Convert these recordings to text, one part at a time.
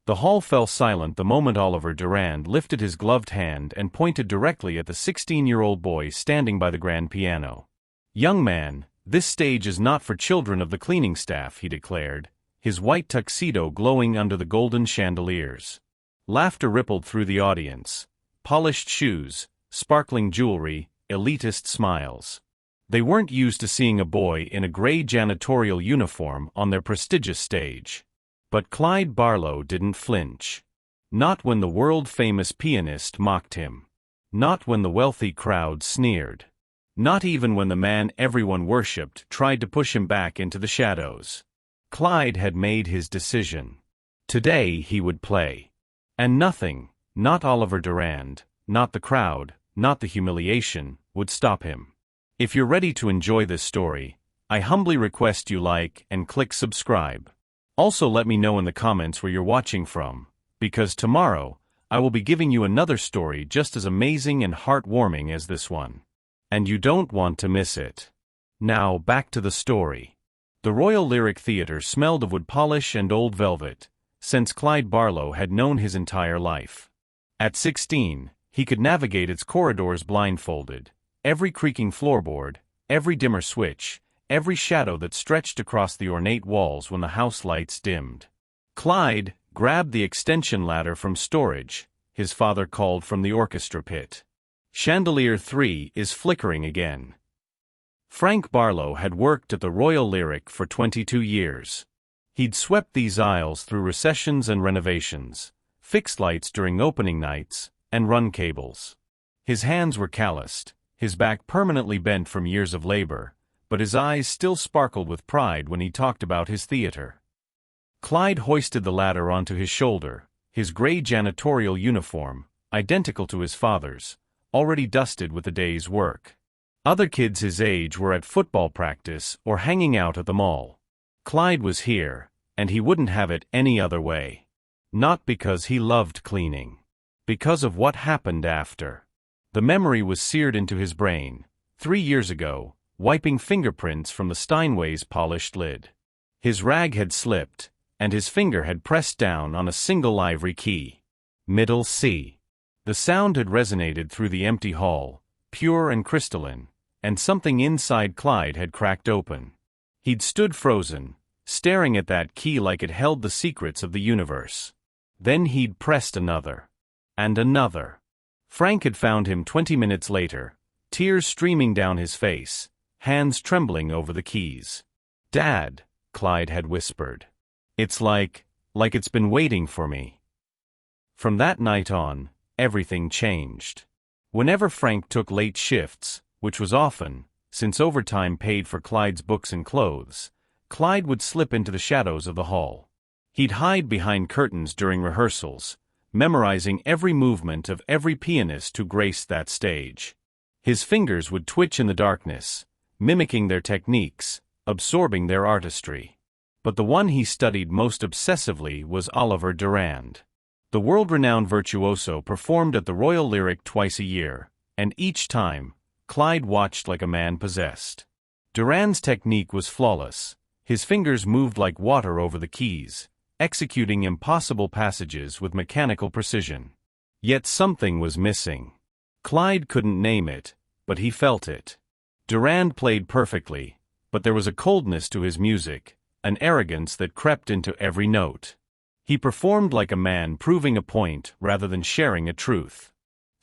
The hall fell silent the moment Oliver Durand lifted his gloved hand and pointed directly at the 16-year-old boy standing by the grand piano. "Young man, this stage is not for children of the cleaning staff," he declared, his white tuxedo glowing under the golden chandeliers. Laughter rippled through the audience. Polished shoes, sparkling jewelry, elitist smiles. They weren't used to seeing a boy in a gray janitorial uniform on their prestigious stage. But Clyde Barlow didn't flinch. Not when the world-famous pianist mocked him. Not when the wealthy crowd sneered. Not even when the man everyone worshipped tried to push him back into the shadows. Clyde had made his decision. Today he would play. And nothing, not Oliver Durand, not the crowd, not the humiliation, would stop him. If you're ready to enjoy this story, I humbly request you like and click subscribe. Also let me know in the comments where you're watching from, because tomorrow, I will be giving you another story just as amazing and heartwarming as this one. And you don't want to miss it. Now back to the story. The Royal Lyric Theatre smelled of wood polish and old velvet, since Clyde Barlow had known his entire life. At 16, he could navigate its corridors blindfolded, every creaking floorboard, every dimmer switch, every shadow that stretched across the ornate walls when the house lights dimmed. Clyde grabbed the extension ladder from storage, his father called from the orchestra pit. "Chandelier 3 is flickering again." Frank Barlow had worked at the Royal Lyric for 22 years. He'd swept these aisles through recessions and renovations, fixed lights during opening nights, and run cables. His hands were calloused, his back permanently bent from years of labor, but his eyes still sparkled with pride when he talked about his theater. Clyde hoisted the ladder onto his shoulder, his gray janitorial uniform, identical to his father's, already dusted with the day's work. Other kids his age were at football practice or hanging out at the mall. Clyde was here, and he wouldn't have it any other way. Not because he loved cleaning. Because of what happened after. The memory was seared into his brain, 3 years ago, wiping fingerprints from the Steinway's polished lid. His rag had slipped, and his finger had pressed down on a single ivory key. Middle C. The sound had resonated through the empty hall, pure and crystalline, and something inside Clyde had cracked open. He'd stood frozen, staring at that key like it held the secrets of the universe. Then he'd pressed another. And another. Frank had found him 20 minutes later, tears streaming down his face, hands trembling over the keys. "Dad," Clyde had whispered. It's like it's been waiting for me." From that night on, everything changed. Whenever Frank took late shifts, which was often, since overtime paid for Clyde's books and clothes, Clyde would slip into the shadows of the hall. He'd hide behind curtains during rehearsals, memorizing every movement of every pianist who graced that stage. His fingers would twitch in the darkness, mimicking their techniques, absorbing their artistry. But the one he studied most obsessively was Oliver Durand. The world-renowned virtuoso performed at the Royal Lyric twice a year, and each time, Clyde watched like a man possessed. Durand's technique was flawless. His fingers moved like water over the keys, executing impossible passages with mechanical precision. Yet something was missing. Clyde couldn't name it, but he felt it. Durand played perfectly, but there was a coldness to his music, an arrogance that crept into every note. He performed like a man proving a point rather than sharing a truth.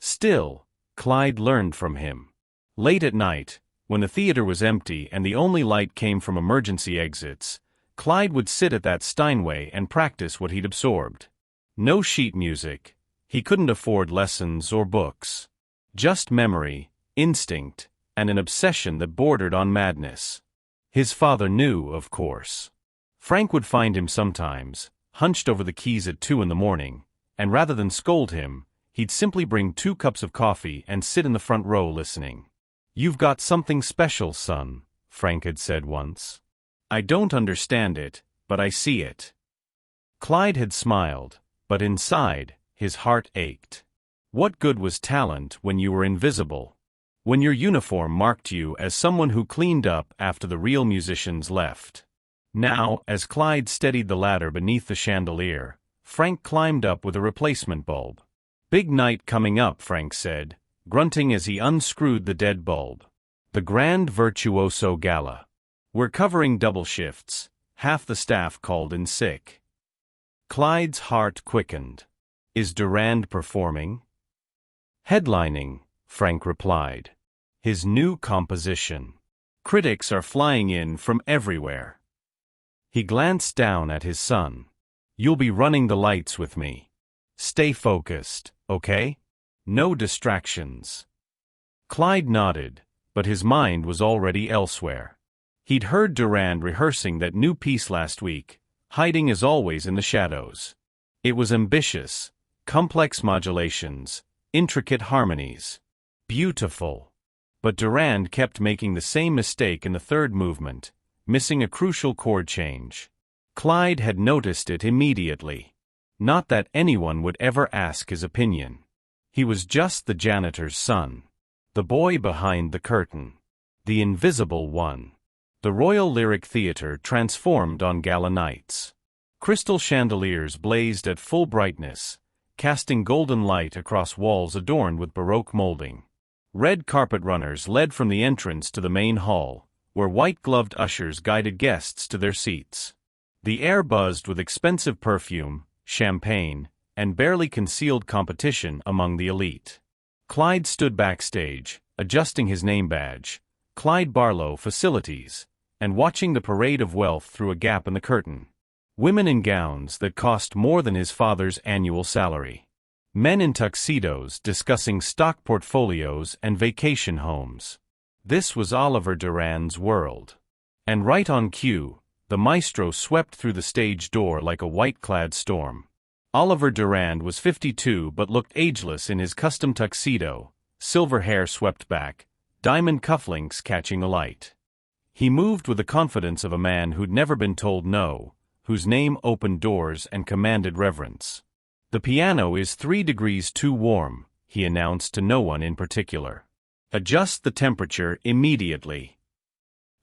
Still, Clyde learned from him. Late at night, when the theater was empty and the only light came from emergency exits, Clyde would sit at that Steinway and practice what he'd absorbed. No sheet music. He couldn't afford lessons or books. Just memory, instinct, and an obsession that bordered on madness. His father knew, of course. Frank would find him sometimes, hunched over the keys at 2 a.m, and rather than scold him, he'd simply bring 2 cups of coffee and sit in the front row listening. "You've got something special, son," Frank had said once. "I don't understand it, but I see it." Clyde had smiled, but inside, his heart ached. What good was talent when you were invisible? When your uniform marked you as someone who cleaned up after the real musicians left? Now, as Clyde steadied the ladder beneath the chandelier, Frank climbed up with a replacement bulb. Big night coming up, Frank said, grunting as he unscrewed the dead bulb. The Grand Virtuoso Gala. We're covering double shifts. Half the staff called in sick. Clyde's heart quickened. Is Durand performing? Headlining, Frank replied. His new composition. Critics are flying in from everywhere. He glanced down at his son. You'll be running the lights with me. Stay focused, okay? No distractions. Clyde nodded, but his mind was already elsewhere. He'd heard Durand rehearsing that new piece last week, hiding as always in the shadows. It was ambitious, complex modulations, intricate harmonies. Beautiful. But Durand kept making the same mistake in the third movement, missing a crucial chord change. Clyde had noticed it immediately. Not that anyone would ever ask his opinion. He was just the janitor's son. The boy behind the curtain. The invisible one. The Royal Lyric Theatre transformed on gala nights. Crystal chandeliers blazed at full brightness, casting golden light across walls adorned with Baroque molding. Red carpet runners led from the entrance to the main hall, where white-gloved ushers guided guests to their seats. The air buzzed with expensive perfume, champagne, and barely concealed competition among the elite. Clyde stood backstage, adjusting his name badge, Clyde Barlow Facilities, and watching the parade of wealth through a gap in the curtain. Women in gowns that cost more than his father's annual salary. Men in tuxedos discussing stock portfolios and vacation homes. This was Oliver Durand's world. And right on cue, the maestro swept through the stage door like a white-clad storm. Oliver Durand was 52 but looked ageless in his custom tuxedo, silver hair swept back, diamond cufflinks catching the light. He moved with the confidence of a man who'd never been told no, whose name opened doors and commanded reverence. The piano is 3 degrees too warm, he announced to no one in particular. Adjust the temperature immediately.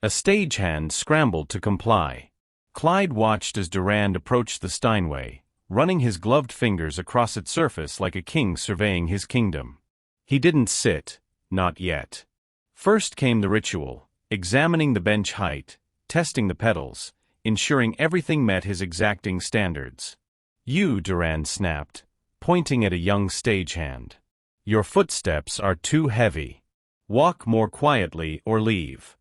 A stagehand scrambled to comply. Clyde watched as Durand approached the Steinway, running his gloved fingers across its surface like a king surveying his kingdom. He didn't sit, not yet. First came the ritual, examining the bench height, testing the pedals, ensuring everything met his exacting standards. You, Durand snapped, pointing at a young stagehand. Your footsteps are too heavy. Walk more quietly or leave.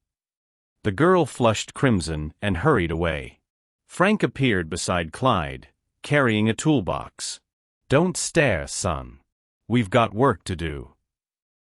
The girl flushed crimson and hurried away. Frank appeared beside Clyde, carrying a toolbox. Don't stare, son. We've got work to do.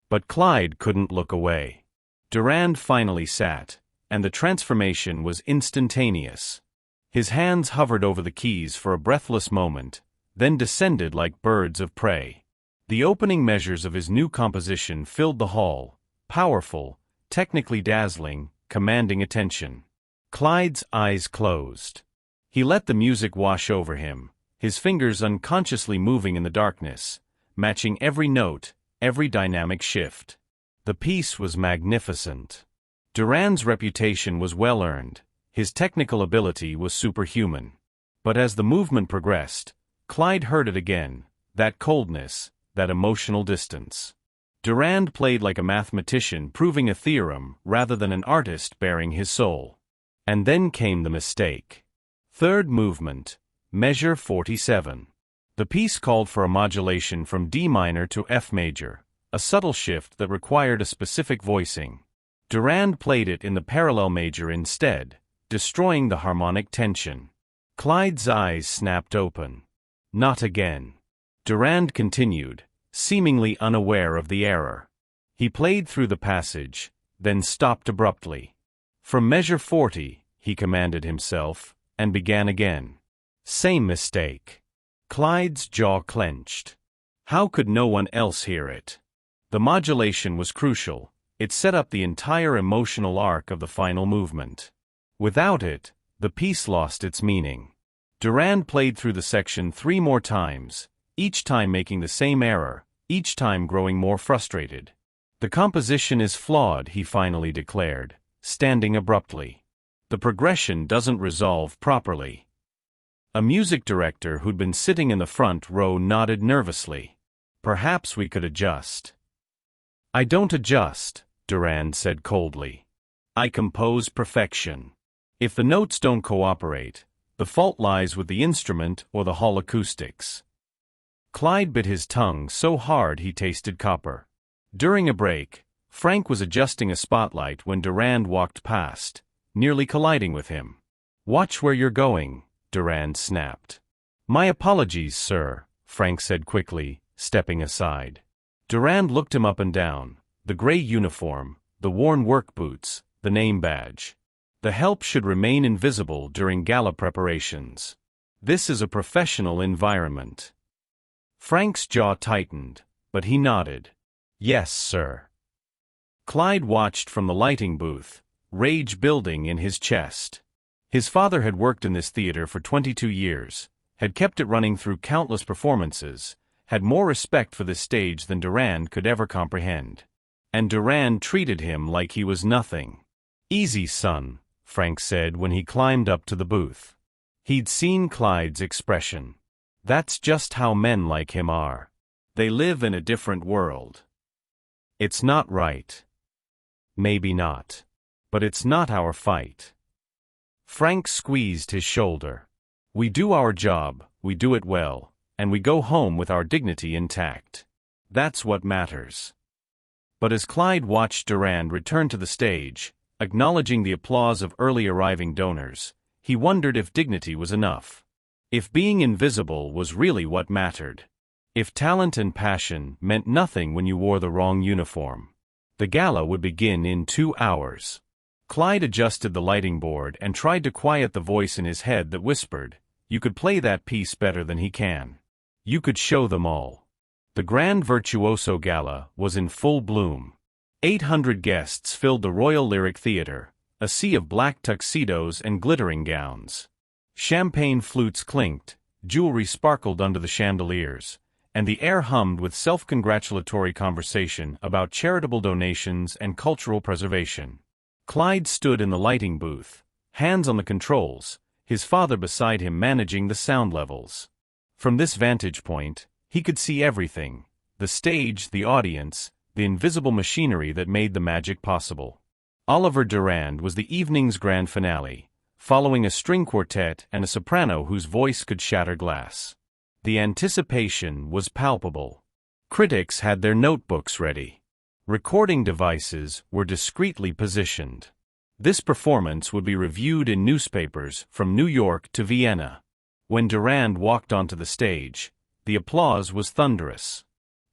But Clyde couldn't look away. Durand finally sat, and the transformation was instantaneous. His hands hovered over the keys for a breathless moment, then descended like birds of prey. The opening measures of his new composition filled the hall, powerful, technically dazzling, commanding attention. Clyde's eyes closed. He let the music wash over him, his fingers unconsciously moving in the darkness, matching every note, every dynamic shift. The piece was magnificent. Durand's reputation was well-earned, his technical ability was superhuman. But as the movement progressed, Clyde heard it again, that coldness, that emotional distance. Durand played like a mathematician proving a theorem rather than an artist bearing his soul. And then came the mistake. Third movement, measure 47. The piece called for a modulation from D minor to F major, a subtle shift that required a specific voicing. Durand played it in the parallel major instead, destroying the harmonic tension. Clyde's eyes snapped open. Not again. Durand continued, seemingly unaware of the error. He played through the passage, then stopped abruptly. From measure 40, he commanded himself, and began again. Same mistake. Clyde's jaw clenched. How could no one else hear it? The modulation was crucial. It set up the entire emotional arc of the final movement. Without it, the piece lost its meaning. Durand played through the section 3 more times, each time making the same error, each time growing more frustrated. The composition is flawed, he finally declared, standing abruptly. The progression doesn't resolve properly. A music director who'd been sitting in the front row nodded nervously. Perhaps we could adjust. I don't adjust, Durand said coldly. I compose perfection. If the notes don't cooperate, the fault lies with the instrument or the hall acoustics. Clyde bit his tongue so hard he tasted copper. During a break, Frank was adjusting a spotlight when Durand walked past, nearly colliding with him. Watch where you're going, Durand snapped. My apologies, sir, Frank said quickly, stepping aside. Durand looked him up and down, the gray uniform, the worn work boots, the name badge. The help should remain invisible during gala preparations. This is a professional environment. Frank's jaw tightened, but he nodded. Yes, sir. Clyde watched from the lighting booth, rage building in his chest. His father had worked in this theater for 22 years, had kept it running through countless performances, had more respect for this stage than Durand could ever comprehend. And Durand treated him like he was nothing. Easy, son, Frank said when he climbed up to the booth. He'd seen Clyde's expression. That's just how men like him are. They live in a different world. It's not right. Maybe not. But it's not our fight. Frank squeezed his shoulder. We do our job, we do it well, and we go home with our dignity intact. That's what matters. But as Clyde watched Durand return to the stage, acknowledging the applause of early arriving donors, he wondered if dignity was enough. If being invisible was really what mattered. If talent and passion meant nothing when you wore the wrong uniform. The gala would begin in 2 hours. Clyde adjusted the lighting board and tried to quiet the voice in his head that whispered, "You could play that piece better than he can. You could show them all." The Grand Virtuoso Gala was in full bloom. 800 guests filled the Royal Lyric Theatre, a sea of black tuxedos and glittering gowns. Champagne flutes clinked, jewelry sparkled under the chandeliers, and the air hummed with self-congratulatory conversation about charitable donations and cultural preservation. Clyde stood in the lighting booth, hands on the controls, his father beside him managing the sound levels. From this vantage point, he could see everything: the stage, the audience, the invisible machinery that made the magic possible. Oliver Durand was the evening's grand finale, following a string quartet and a soprano whose voice could shatter glass. The anticipation was palpable. Critics had their notebooks ready. Recording devices were discreetly positioned. This performance would be reviewed in newspapers from New York to Vienna. When Durand walked onto the stage, the applause was thunderous.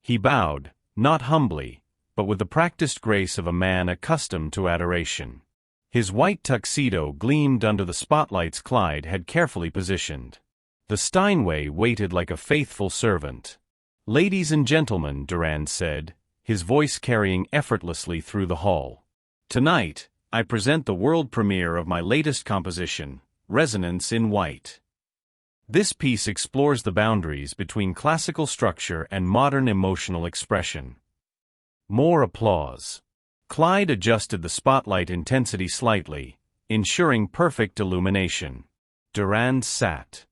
He bowed, not humbly, but with the practiced grace of a man accustomed to adoration. His white tuxedo gleamed under the spotlights Clyde had carefully positioned. The Steinway waited like a faithful servant. "Ladies and gentlemen," Durand said, his voice carrying effortlessly through the hall. "Tonight, I present the world premiere of my latest composition, Resonance in White. This piece explores the boundaries between classical structure and modern emotional expression." More applause. Clyde adjusted the spotlight intensity slightly, ensuring perfect illumination. Durand sat,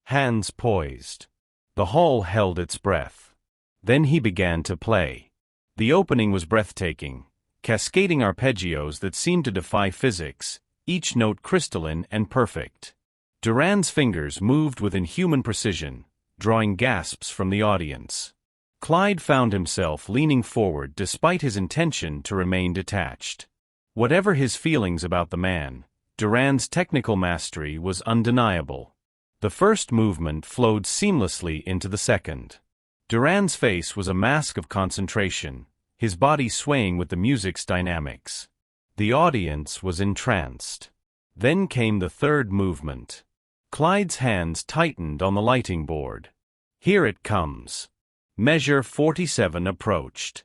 hands poised. The hall held its breath. Then he began to play. The opening was breathtaking, cascading arpeggios that seemed to defy physics, each note crystalline and perfect. Durand's fingers moved with inhuman precision, drawing gasps from the audience. Clyde found himself leaning forward despite his intention to remain detached. Whatever his feelings about the man, Durand's technical mastery was undeniable. The first movement flowed seamlessly into the second. Durand's face was a mask of concentration, his body swaying with the music's dynamics. The audience was entranced. Then came the third movement. Clyde's hands tightened on the lighting board. Here it comes. Measure 47 approached.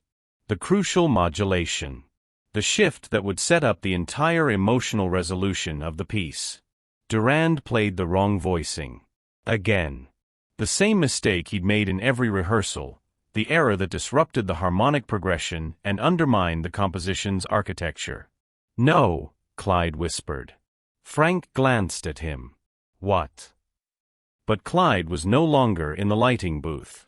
The crucial modulation. The shift that would set up the entire emotional resolution of the piece. Durand played the wrong voicing. Again. The same mistake he'd made in every rehearsal, the error that disrupted the harmonic progression and undermined the composition's architecture. "No," Clyde whispered. Frank glanced at him. "What?" But Clyde was no longer in the lighting booth.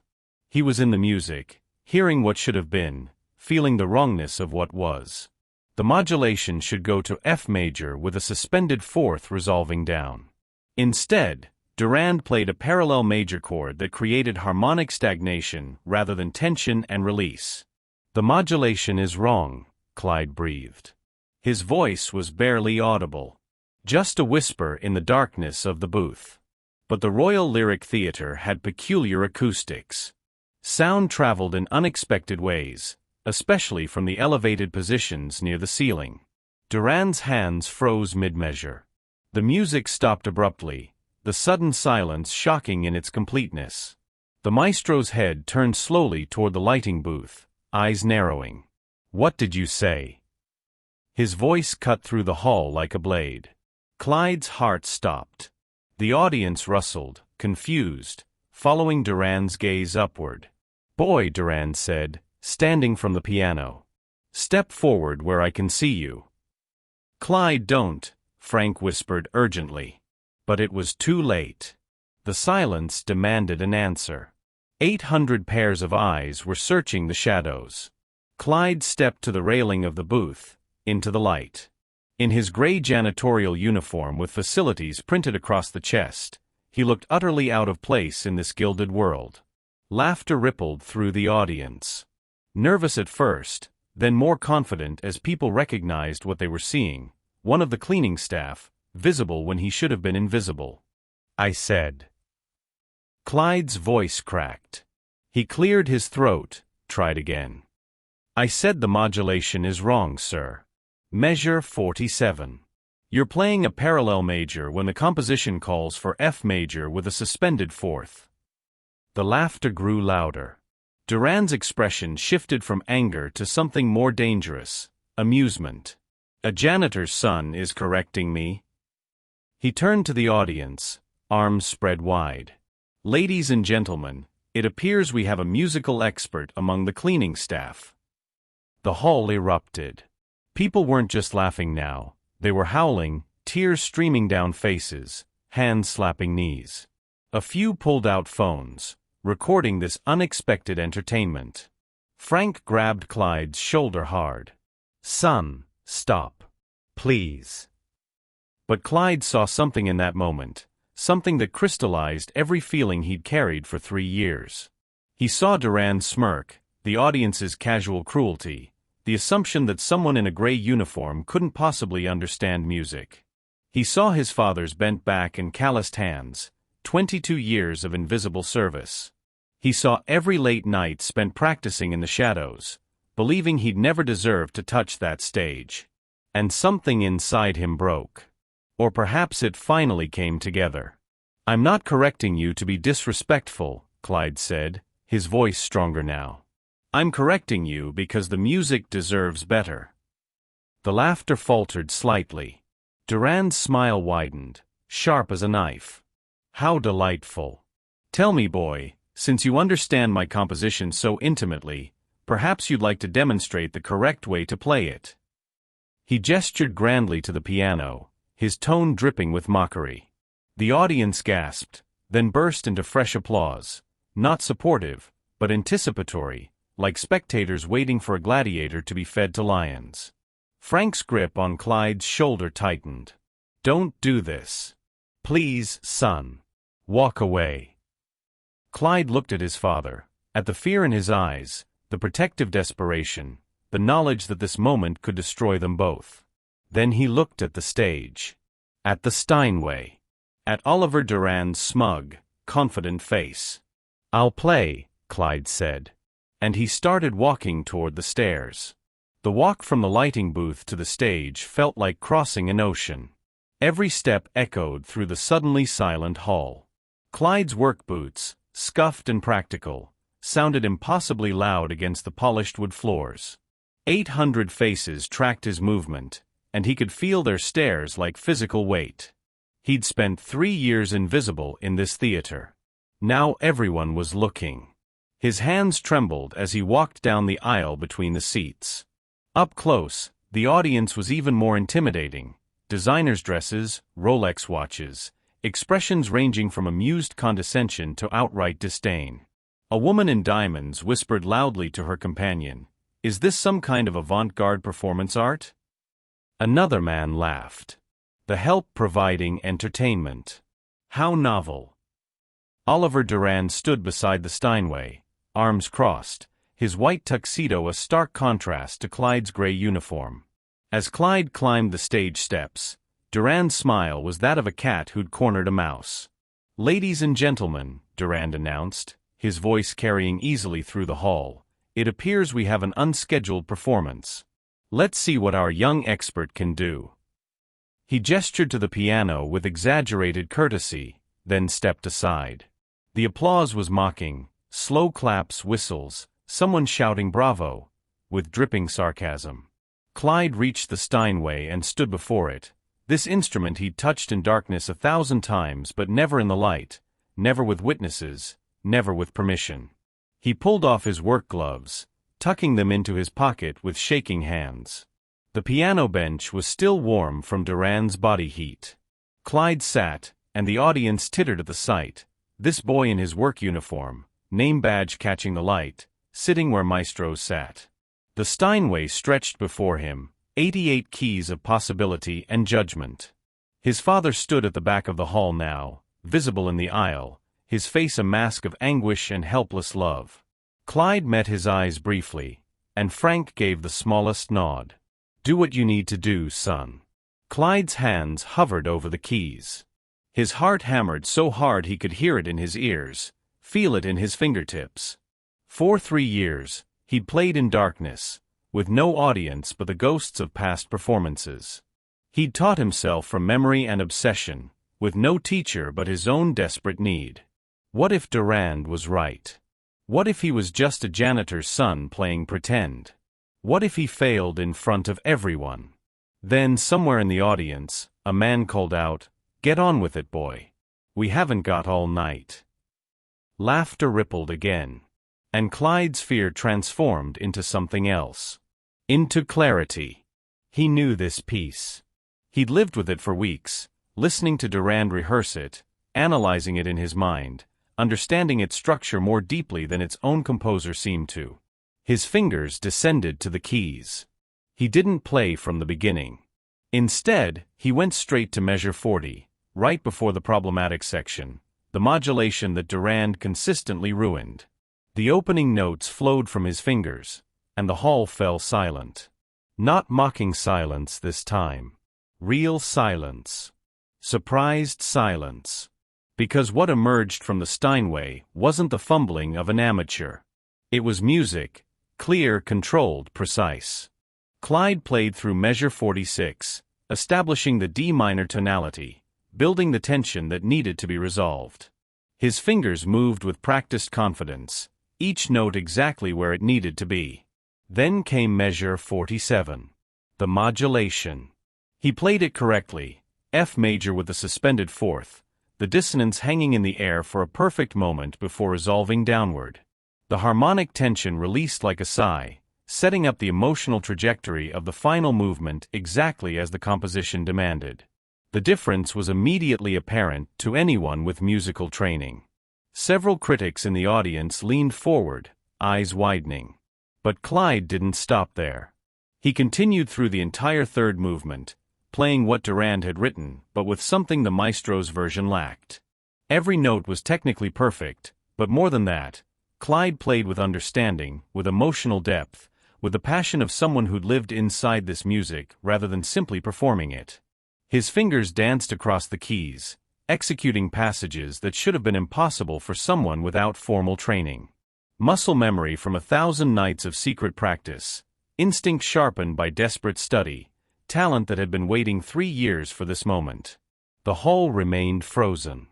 He was in the music, hearing what should have been, feeling the wrongness of what was. The modulation should go to F major with a suspended fourth resolving down. Instead, Durand played a parallel major chord that created harmonic stagnation rather than tension and release. "The modulation is wrong," Clyde breathed. His voice was barely audible. Just a whisper in the darkness of the booth. But the Royal Lyric Theatre had peculiar acoustics. Sound traveled in unexpected ways, especially from the elevated positions near the ceiling. Durand's hands froze mid-measure. The music stopped abruptly, the sudden silence shocking in its completeness. The maestro's head turned slowly toward the lighting booth, eyes narrowing. "What did you say?" His voice cut through the hall like a blade. Clyde's heart stopped. The audience rustled, confused, following Durand's gaze upward. "Boy," Durand said, standing from the piano. "Step forward where I can see you." "Clyde, don't," Frank whispered urgently. But it was too late. The silence demanded an answer. 800 pairs of eyes were searching the shadows. Clyde stepped to the railing of the booth, into the light. In his gray janitorial uniform with facilities printed across the chest, he looked utterly out of place in this gilded world. Laughter rippled through the audience. Nervous at first, then more confident as people recognized what they were seeing, one of the cleaning staff, visible when he should have been invisible. "I said." Clyde's voice cracked. He cleared his throat, tried again. "I said the modulation is wrong, sir. Measure 47. You're playing a parallel major when the composition calls for F major with a suspended fourth." The laughter grew louder. Durand's expression shifted from anger to something more dangerous, amusement. "A janitor's son is correcting me." He turned to the audience, arms spread wide. "Ladies and gentlemen, it appears we have a musical expert among the cleaning staff." The hall erupted. People weren't just laughing now, they were howling, tears streaming down faces, hands slapping knees. A few pulled out phones, recording this unexpected entertainment. Frank grabbed Clyde's shoulder hard. "Son, stop. Please." But Clyde saw something in that moment, something that crystallized every feeling he'd carried for 3 years. He saw Durand smirk, the audience's casual cruelty, the assumption that someone in a gray uniform couldn't possibly understand music. He saw his father's bent back and calloused hands, 22 years of invisible service. He saw every late night spent practicing in the shadows, believing he'd never deserved to touch that stage. And something inside him broke. Or perhaps it finally came together. "I'm not correcting you to be disrespectful," Clyde said, his voice stronger now. "I'm correcting you because the music deserves better." The laughter faltered slightly. Durand's smile widened, sharp as a knife. "How delightful. Tell me, boy, since you understand my composition so intimately, perhaps you'd like to demonstrate the correct way to play it." He gestured grandly to the piano, his tone dripping with mockery. The audience gasped, then burst into fresh applause, not supportive, but anticipatory, like spectators waiting for a gladiator to be fed to lions. Frank's grip on Clyde's shoulder tightened. "Don't do this. Please, son. Walk away." Clyde looked at his father, at the fear in his eyes, the protective desperation, the knowledge that this moment could destroy them both. Then he looked at the stage. At the Steinway. At Oliver Durand's smug, confident face. "I'll play," Clyde said. And he started walking toward the stairs. The walk from the lighting booth to the stage felt like crossing an ocean. Every step echoed through the suddenly silent hall. Clyde's work boots, scuffed and practical, sounded impossibly loud against the polished wood floors. 800 faces tracked his movement, and he could feel their stares like physical weight. He'd spent 3 years invisible in this theater. Now everyone was looking. His hands trembled as he walked down the aisle between the seats. Up close, the audience was even more intimidating. Designers' dresses, Rolex watches, expressions ranging from amused condescension to outright disdain. A woman in diamonds whispered loudly to her companion, "Is this some kind of avant-garde performance art?" Another man laughed. "The help providing entertainment. How novel." Oliver Durand stood beside the Steinway, arms crossed, his white tuxedo a stark contrast to Clyde's gray uniform. As Clyde climbed the stage steps, Durand's smile was that of a cat who'd cornered a mouse. "Ladies and gentlemen," Durand announced, his voice carrying easily through the hall, "it appears we have an unscheduled performance. Let's see what our young expert can do." He gestured to the piano with exaggerated courtesy, then stepped aside. The applause was mocking, slow claps, whistles, someone shouting bravo, with dripping sarcasm. Clyde reached the Steinway and stood before it. This instrument he'd touched in darkness 1,000 times, but never in the light, never with witnesses, never with permission. He pulled off his work gloves, tucking them into his pocket with shaking hands. The piano bench was still warm from Durand's body heat. Clyde sat, and the audience tittered at the sight. This boy in his work uniform, name badge catching the light, sitting where maestros sat. The Steinway stretched before him, 88 keys of possibility and judgment. His father stood at the back of the hall now, visible in the aisle, his face a mask of anguish and helpless love. Clyde met his eyes briefly, and Frank gave the smallest nod. "Do what you need to do, son." Clyde's hands hovered over the keys. His heart hammered so hard he could hear it in his ears, feel it in his fingertips. For 3 years, he'd played in darkness, with no audience but the ghosts of past performances. He'd taught himself from memory and obsession, with no teacher but his own desperate need. What if Durand was right? What if he was just a janitor's son playing pretend? What if he failed in front of everyone? Then, somewhere in the audience, a man called out, "Get on with it, boy. We haven't got all night." Laughter rippled again. And Clyde's fear transformed into something else. Into clarity. He knew this piece. He'd lived with it for weeks, listening to Durand rehearse it, analyzing it in his mind, understanding its structure more deeply than its own composer seemed to. His fingers descended to the keys. He didn't play from the beginning. Instead, he went straight to measure 40, right before the problematic section, the modulation that Durand consistently ruined. The opening notes flowed from his fingers, and the hall fell silent. Not mocking silence this time. Real silence. Surprised silence. Because what emerged from the Steinway wasn't the fumbling of an amateur. It was music, clear, controlled, precise. Clyde played through measure 46, establishing the D minor tonality, building the tension that needed to be resolved. His fingers moved with practiced confidence, each note exactly where it needed to be. Then came measure 47. The modulation. He played it correctly, F major with the suspended fourth, the dissonance hanging in the air for a perfect moment before resolving downward. The harmonic tension released like a sigh, setting up the emotional trajectory of the final movement exactly as the composition demanded. The difference was immediately apparent to anyone with musical training. Several critics in the audience leaned forward, eyes widening. But Clyde didn't stop there. He continued through the entire third movement, playing what Durand had written, but with something the maestro's version lacked. Every note was technically perfect, but more than that, Clyde played with understanding, with emotional depth, with the passion of someone who'd lived inside this music rather than simply performing it. His fingers danced across the keys, executing passages that should have been impossible for someone without formal training. Muscle memory from 1,000 nights of secret practice, instinct sharpened by desperate study, talent that had been waiting 3 years for this moment. The hall remained frozen.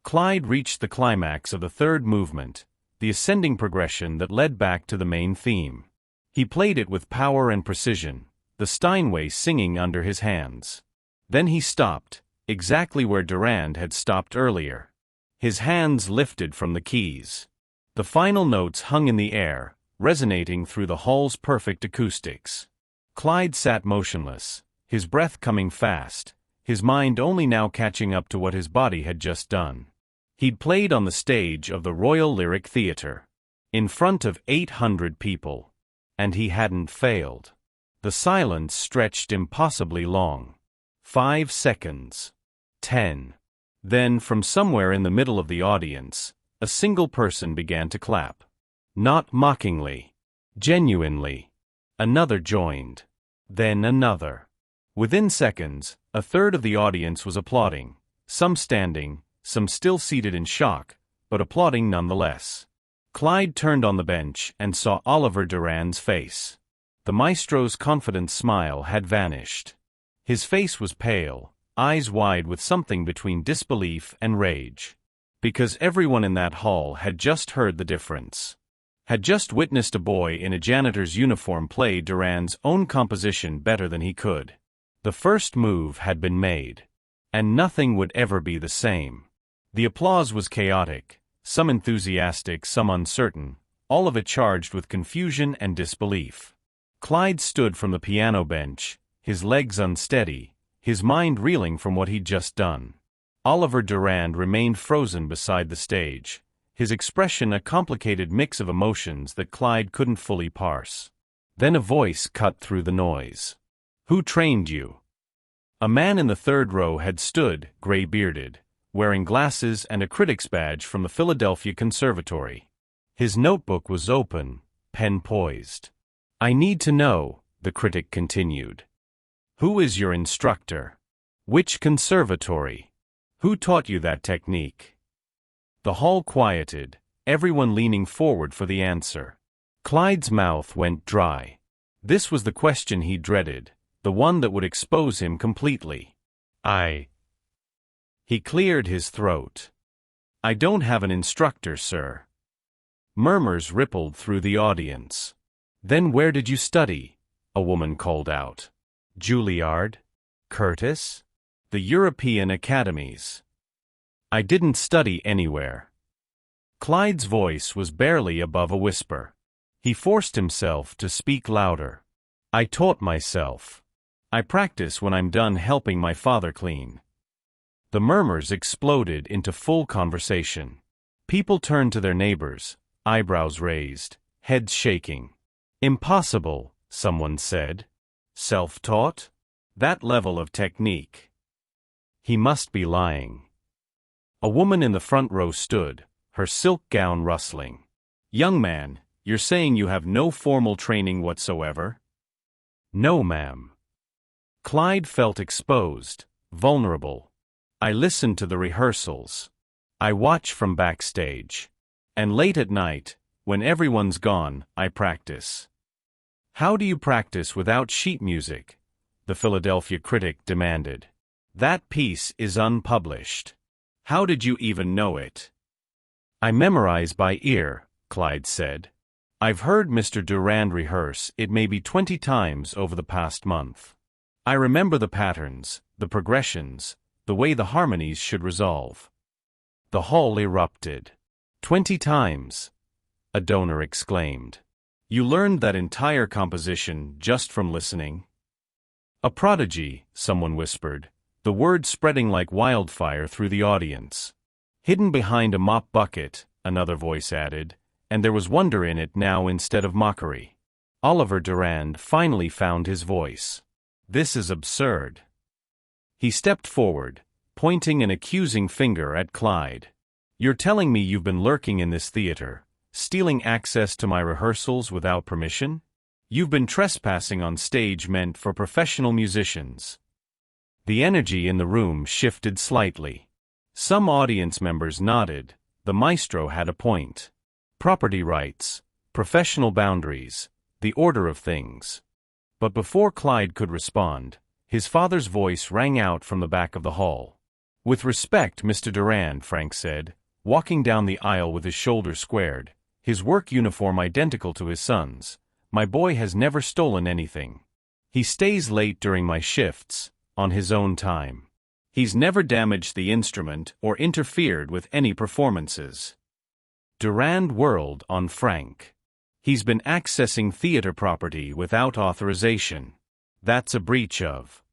Clyde reached the climax of the third movement, the ascending progression that led back to the main theme. He played it with power and precision, the Steinway singing under his hands. Then he stopped, exactly where Durand had stopped earlier. His hands lifted from the keys. The final notes hung in the air, resonating through the hall's perfect acoustics. Clyde sat motionless, his breath coming fast, his mind only now catching up to what his body had just done. He'd played on the stage of the Royal Lyric Theatre, in front of 800 people. And he hadn't failed. The silence stretched impossibly long. 5 seconds. 10. Then, from somewhere in the middle of the audience, a single person began to clap. Not mockingly. Genuinely. Another joined. Then another. Within seconds, a third of the audience was applauding, some standing, some still seated in shock, but applauding nonetheless. Clyde turned on the bench and saw Oliver Durand's face. The maestro's confident smile had vanished. His face was pale, eyes wide with something between disbelief and rage. Because everyone in that hall had just heard the difference. Had just witnessed a boy in a janitor's uniform play Durand's own composition better than he could. The first move had been made. And nothing would ever be the same. The applause was chaotic, some enthusiastic, some uncertain, all of it charged with confusion and disbelief. Clyde stood from the piano bench, his legs unsteady, his mind reeling from what he'd just done. Oliver Durand remained frozen beside the stage, his expression a complicated mix of emotions that Clyde couldn't fully parse. Then a voice cut through the noise. "Who trained you?" A man in the third row had stood, gray-bearded, wearing glasses and a critic's badge from the Philadelphia Conservatory. His notebook was open, pen poised. "I need to know," the critic continued. "Who is your instructor? Which conservatory? Who taught you that technique?" The hall quieted, everyone leaning forward for the answer. Clyde's mouth went dry. This was the question he dreaded, the one that would expose him completely. He cleared his throat. "I don't have an instructor, sir." Murmurs rippled through the audience. "Then where did you study?" a woman called out. "Juilliard? Curtis? The European academies." "I didn't study anywhere." Clyde's voice was barely above a whisper. He forced himself to speak louder. "I taught myself. I practice when I'm done helping my father clean." The murmurs exploded into full conversation. People turned to their neighbors, eyebrows raised, heads shaking. "Impossible," someone said. "Self-taught? That level of technique. He must be lying." A woman in the front row stood, her silk gown rustling. "Young man, you're saying you have no formal training whatsoever?" "No, ma'am." Clyde felt exposed, vulnerable. "I listen to the rehearsals. I watch from backstage. And late at night, when everyone's gone, I practice." "How do you practice without sheet music?" the Philadelphia critic demanded. "That piece is unpublished. How did you even know it?" "I memorize by ear," Clyde said. "I've heard Mr. Durand rehearse it maybe 20 times over the past month. I remember the patterns, the progressions, the way the harmonies should resolve." The hall erupted. 20 times, a donor exclaimed. "You learned that entire composition just from listening?" "A prodigy," someone whispered, the word spreading like wildfire through the audience. "Hidden behind a mop bucket," another voice added, and there was wonder in it now instead of mockery. Oliver Durand finally found his voice. "This is absurd." He stepped forward, pointing an accusing finger at Clyde. "You're telling me you've been lurking in this theater, stealing access to my rehearsals without permission? You've been trespassing on stage meant for professional musicians." The energy in the room shifted slightly. Some audience members nodded. The maestro had a point. Property rights, professional boundaries, the order of things. But before Clyde could respond, his father's voice rang out from the back of the hall. "With respect, Mr. Durand," Frank said, walking down the aisle with his shoulders squared, his work uniform identical to his son's, "my boy has never stolen anything. He stays late during my shifts, on his own time. He's never damaged the instrument or interfered with any performances." Durand whirled on Frank. "He's been accessing theater property without authorization. That's a breach of..."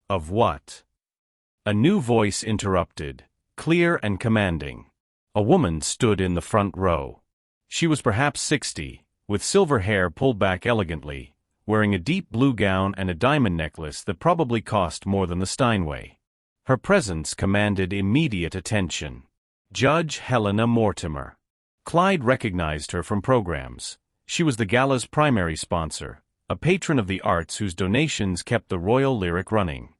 "Of what?" A new voice interrupted, clear and commanding. A woman stood in the front row. She was perhaps 60, with silver hair pulled back elegantly, wearing a deep blue gown and a diamond necklace that probably cost more than the Steinway. Her presence commanded immediate attention. Judge Helena Mortimer. Clyde recognized her from programs. She was the gala's primary sponsor, a patron of the arts whose donations kept the Royal Lyric running.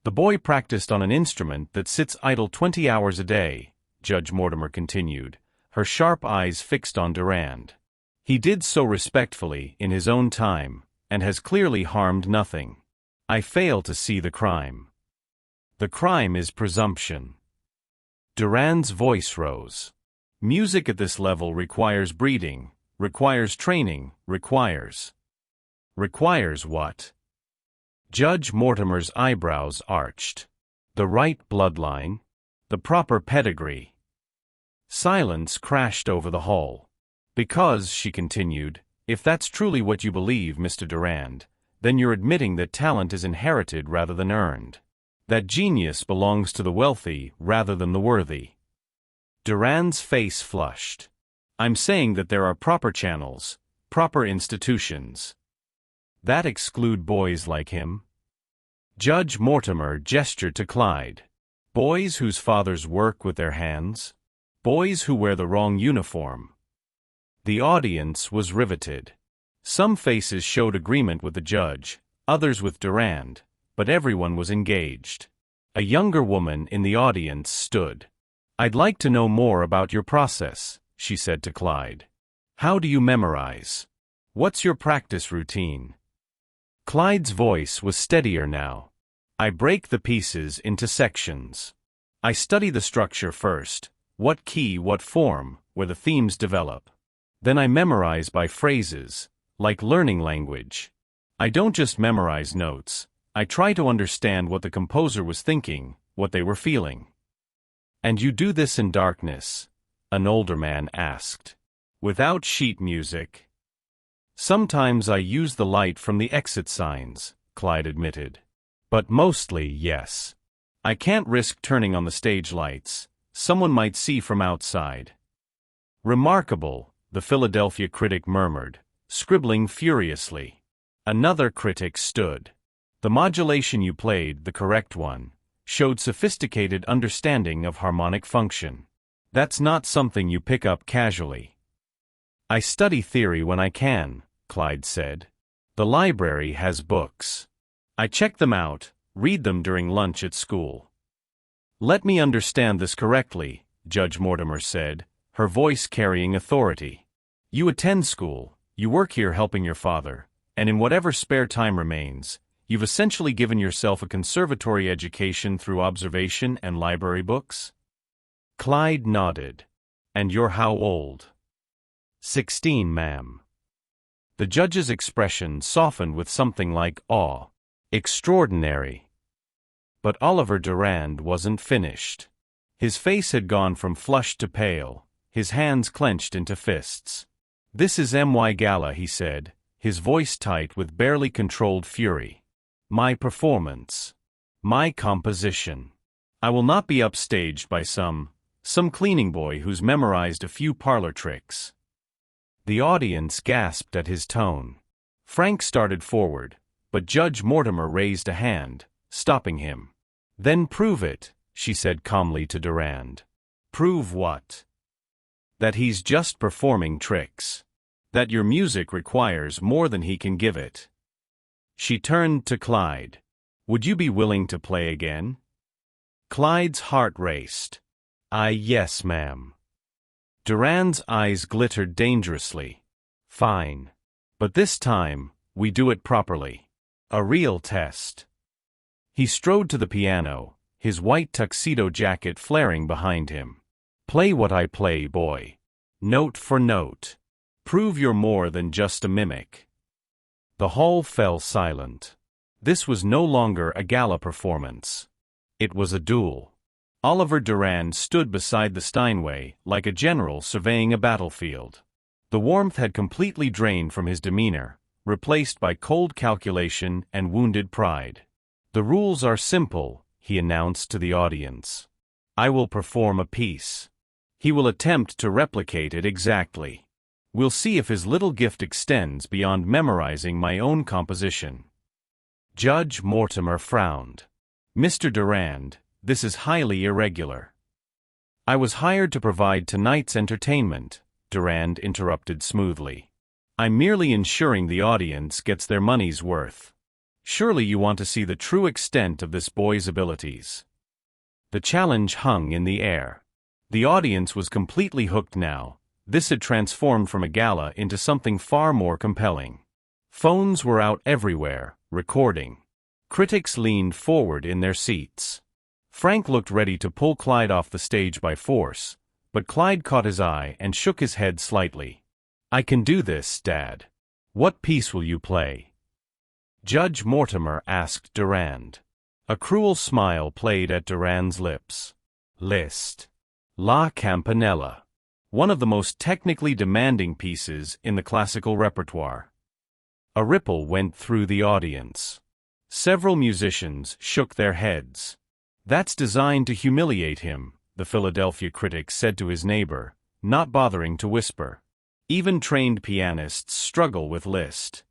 The boy practiced on an instrument that sits idle 20 hours a day, Judge Mortimer continued, her sharp eyes fixed on Durand. He did so respectfully, in his own time, and has clearly harmed nothing. I fail to see the crime. The crime is presumption. Durand's voice rose. Music at this level requires breeding, requires training, requires what? Judge Mortimer's eyebrows arched. The right bloodline? The proper pedigree? Silence crashed over the hall. Because, she continued, if that's truly what you believe, Mr. Durand, then you're admitting that talent is inherited rather than earned. That genius belongs to the wealthy rather than the worthy. Durand's face flushed. I'm saying that there are proper channels, proper institutions. That exclude boys like him? Judge Mortimer gestured to Clyde. Boys whose fathers work with their hands? Boys who wear the wrong uniform? The audience was riveted. Some faces showed agreement with the judge, others with Durand, but everyone was engaged. A younger woman in the audience stood. I'd like to know more about your process, she said to Clyde. How do you memorize? What's your practice routine? Clyde's voice was steadier now. I break the pieces into sections. I study the structure first, what key, what form, where the themes develop. Then I memorize by phrases, like learning language. I don't just memorize notes. I try to understand what the composer was thinking, what they were feeling. And you do this in darkness? An older man asked. Without sheet music? Sometimes I use the light from the exit signs, Clyde admitted. But mostly, yes. I can't risk turning on the stage lights. Someone might see from outside. Remarkable, the Philadelphia critic murmured, scribbling furiously. Another critic stood. The modulation you played, the correct one, showed sophisticated understanding of harmonic function. That's not something you pick up casually. I study theory when I can, Clyde said. The library has books. I check them out, read them during lunch at school. Let me understand this correctly, Judge Mortimer said, her voice carrying authority. You attend school, you work here helping your father, and in whatever spare time remains, you've essentially given yourself a conservatory education through observation and library books? Clyde nodded. And you're how old? 16, ma'am. The judge's expression softened with something like awe. Extraordinary. But Oliver Durand wasn't finished. His face had gone from flushed to pale, his hands clenched into fists. This is my gala, he said, his voice tight with barely controlled fury. My performance. My composition. I will not be upstaged by some cleaning boy who's memorized a few parlor tricks. The audience gasped at his tone. Frank started forward, but Judge Mortimer raised a hand, stopping him. Then prove it, she said calmly to Durand. Prove what? That he's just performing tricks. That your music requires more than he can give it. She turned to Clyde. Would you be willing to play again? Clyde's heart raced. Yes, ma'am. Durand's eyes glittered dangerously. Fine. But this time, we do it properly. A real test. He strode to the piano, his white tuxedo jacket flaring behind him. Play what I play, boy. Note for note. Prove you're more than just a mimic. The hall fell silent. This was no longer a gala performance. It was a duel. Oliver Durand stood beside the Steinway like a general surveying a battlefield. The warmth had completely drained from his demeanor, replaced by cold calculation and wounded pride. The rules are simple, he announced to the audience. I will perform a piece. He will attempt to replicate it exactly. We'll see if his little gift extends beyond memorizing my own composition. Judge Mortimer frowned. Mr. Durand, this is highly irregular. I was hired to provide tonight's entertainment, Durand interrupted smoothly. I'm merely ensuring the audience gets their money's worth. Surely you want to see the true extent of this boy's abilities. The challenge hung in the air. The audience was completely hooked now. This had transformed from a gala into something far more compelling. Phones were out everywhere, recording. Critics leaned forward in their seats. Frank looked ready to pull Clyde off the stage by force, but Clyde caught his eye and shook his head slightly. I can do this, Dad. What piece will you play? Judge Mortimer asked Durand. A cruel smile played at Durand's lips. Liszt. La Campanella. One of the most technically demanding pieces in the classical repertoire. A ripple went through the audience. Several musicians shook their heads. That's designed to humiliate him, the Philadelphia critic said to his neighbor, not bothering to whisper. Even trained pianists struggle with Liszt.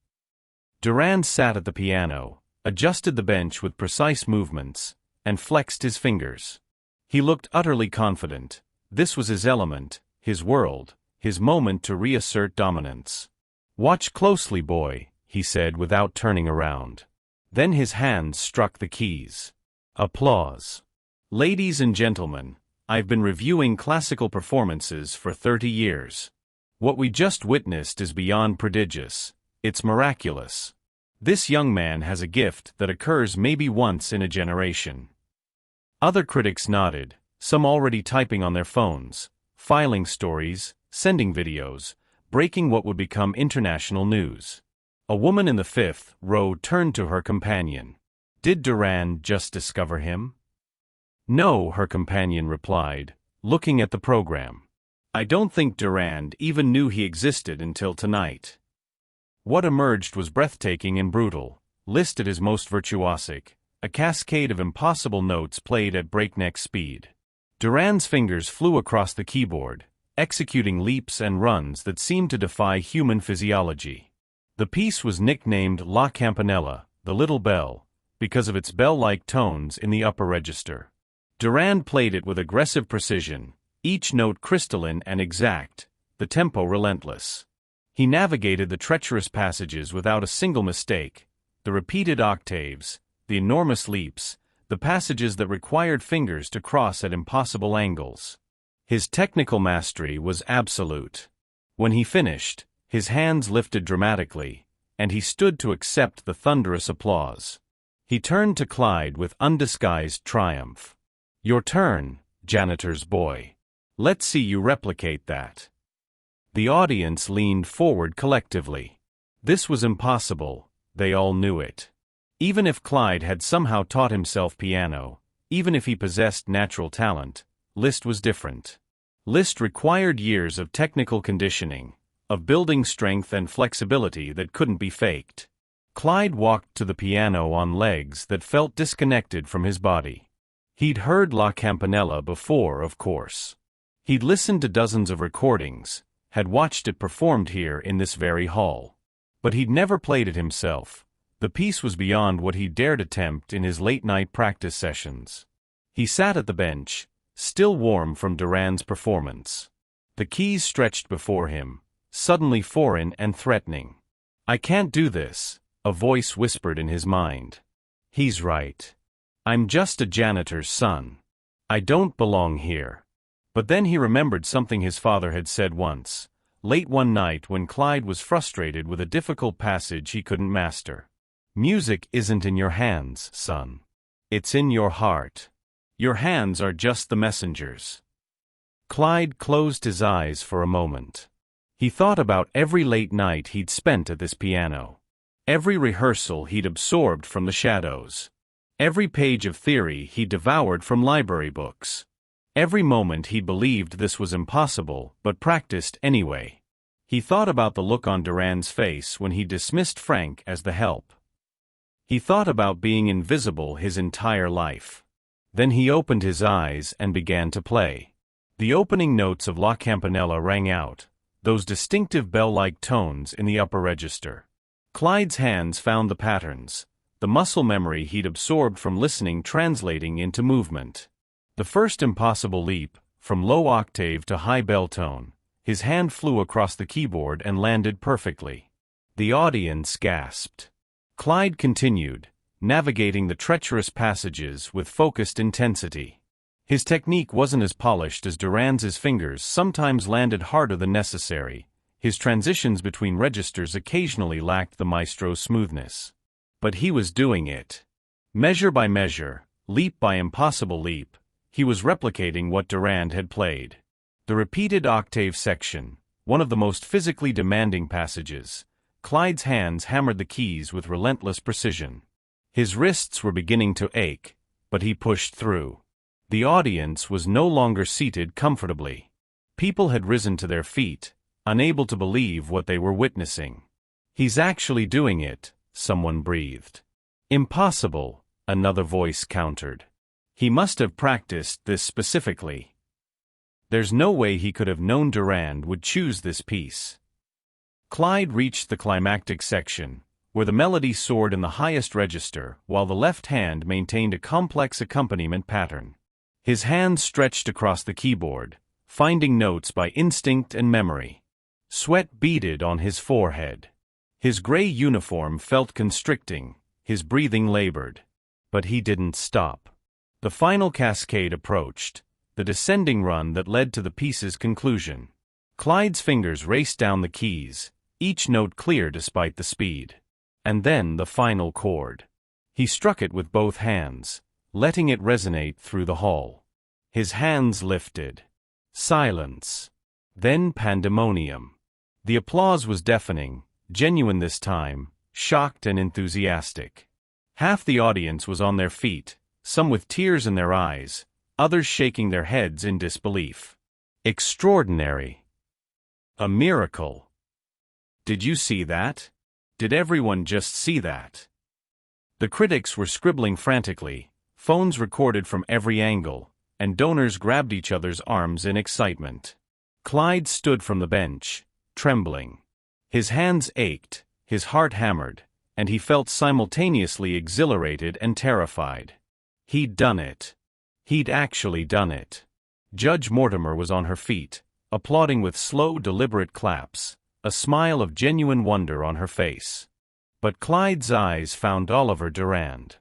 Durand sat at the piano, adjusted the bench with precise movements, and flexed his fingers. He looked utterly confident. This was his element, his world, his moment to reassert dominance. Watch closely, boy, he said without turning around. Then his hands struck the keys. Applause. Ladies and gentlemen, I've been reviewing classical performances for 30 years. What we just witnessed is beyond prodigious. It's miraculous. This young man has a gift that occurs maybe once in a generation. Other critics nodded, some already typing on their phones, filing stories, sending videos, breaking what would become international news. A woman in the fifth row turned to her companion. Did Durand just discover him? No, her companion replied, looking at the program. I don't think Durand even knew he existed until tonight. What emerged was breathtaking and brutal. Liszt at his most virtuosic, a cascade of impossible notes played at breakneck speed. Durand's fingers flew across the keyboard, executing leaps and runs that seemed to defy human physiology. The piece was nicknamed La Campanella, the Little Bell, because of its bell-like tones in the upper register. Durand played it with aggressive precision, each note crystalline and exact, the tempo relentless. He navigated the treacherous passages without a single mistake, the repeated octaves, the enormous leaps, the passages that required fingers to cross at impossible angles. His technical mastery was absolute. When he finished, his hands lifted dramatically, and he stood to accept the thunderous applause. He turned to Clyde with undisguised triumph. Your turn, janitor's boy. Let's see you replicate that. The audience leaned forward collectively. This was impossible, they all knew it. Even if Clyde had somehow taught himself piano, even if he possessed natural talent, Liszt was different. Liszt required years of technical conditioning, of building strength and flexibility that couldn't be faked. Clyde walked to the piano on legs that felt disconnected from his body. He'd heard La Campanella before, of course. He'd listened to dozens of recordings, had watched it performed here in this very hall. But he'd never played it himself. The piece was beyond what he dared attempt in his late-night practice sessions. He sat at the bench, still warm from Durand's performance. The keys stretched before him, suddenly foreign and threatening. I can't do this, a voice whispered in his mind. He's right. I'm just a janitor's son. I don't belong here. But then he remembered something his father had said once, late one night when Clyde was frustrated with a difficult passage he couldn't master. Music isn't in your hands, son. It's in your heart. Your hands are just the messengers. Clyde closed his eyes for a moment. He thought about every late night he'd spent at this piano. Every rehearsal he'd absorbed from the shadows. Every page of theory he devoured from library books. Every moment he believed this was impossible, but practiced anyway. He thought about the look on Durand's face when he dismissed Frank as the help. He thought about being invisible his entire life. Then he opened his eyes and began to play. The opening notes of La Campanella rang out, those distinctive bell-like tones in the upper register. Clyde's hands found the patterns, the muscle memory he'd absorbed from listening translating into movement. The first impossible leap, from low octave to high bell tone, his hand flew across the keyboard and landed perfectly. The audience gasped. Clyde continued, navigating the treacherous passages with focused intensity. His technique wasn't as polished as Durand's fingers sometimes landed harder than necessary. His transitions between registers occasionally lacked the maestro's smoothness. But he was doing it. Measure by measure, leap by impossible leap, he was replicating what Durand had played. The repeated octave section, one of the most physically demanding passages, Clyde's hands hammered the keys with relentless precision. His wrists were beginning to ache, but he pushed through. The audience was no longer seated comfortably. People had risen to their feet, unable to believe what they were witnessing. "He's actually doing it," someone breathed. "Impossible," another voice countered. "He must have practiced this specifically. There's no way he could have known Durand would choose this piece." Clyde reached the climactic section, where the melody soared in the highest register while the left hand maintained a complex accompaniment pattern. His hands stretched across the keyboard, finding notes by instinct and memory. Sweat beaded on his forehead. His gray uniform felt constricting, his breathing labored. But he didn't stop. The final cascade approached, the descending run that led to the piece's conclusion. Clyde's fingers raced down the keys, each note clear despite the speed. And then the final chord. He struck it with both hands, letting it resonate through the hall. His hands lifted. Silence. Then pandemonium. The applause was deafening, genuine this time, shocked and enthusiastic. Half the audience was on their feet, some with tears in their eyes, others shaking their heads in disbelief. Extraordinary. A miracle. Did you see that? Did everyone just see that? The critics were scribbling frantically, phones recorded from every angle, and donors grabbed each other's arms in excitement. Clyde stood from the bench, trembling. His hands ached, his heart hammered, and he felt simultaneously exhilarated and terrified. He'd done it. He'd actually done it. Judge Mortimer was on her feet, applauding with slow, deliberate claps, a smile of genuine wonder on her face. But Clyde's eyes found Oliver Durand.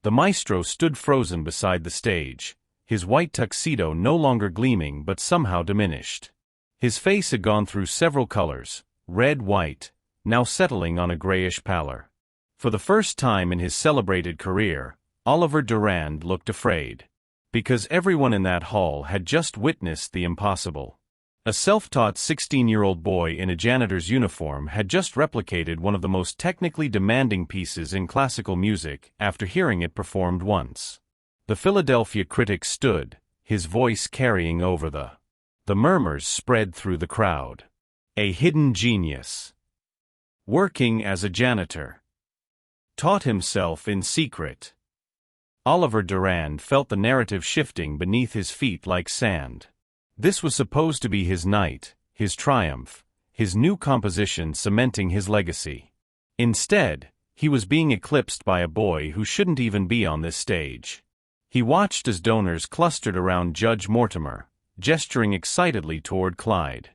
The maestro stood frozen beside the stage, his white tuxedo no longer gleaming but somehow diminished. His face had gone through several colors, red-white, now settling on a grayish pallor. For the first time in his celebrated career, Oliver Durand looked afraid. Because everyone in that hall had just witnessed the impossible. A self-taught 16-year-old boy in a janitor's uniform had just replicated one of the most technically demanding pieces in classical music after hearing it performed once. The Philadelphia critic stood, his voice carrying over the murmurs spread through the crowd. A hidden genius. Working as a janitor. Taught himself in secret. Oliver Durand felt the narrative shifting beneath his feet like sand. This was supposed to be his night, his triumph, his new composition cementing his legacy. Instead, he was being eclipsed by a boy who shouldn't even be on this stage. He watched as donors clustered around Judge Mortimer, gesturing excitedly toward Clyde.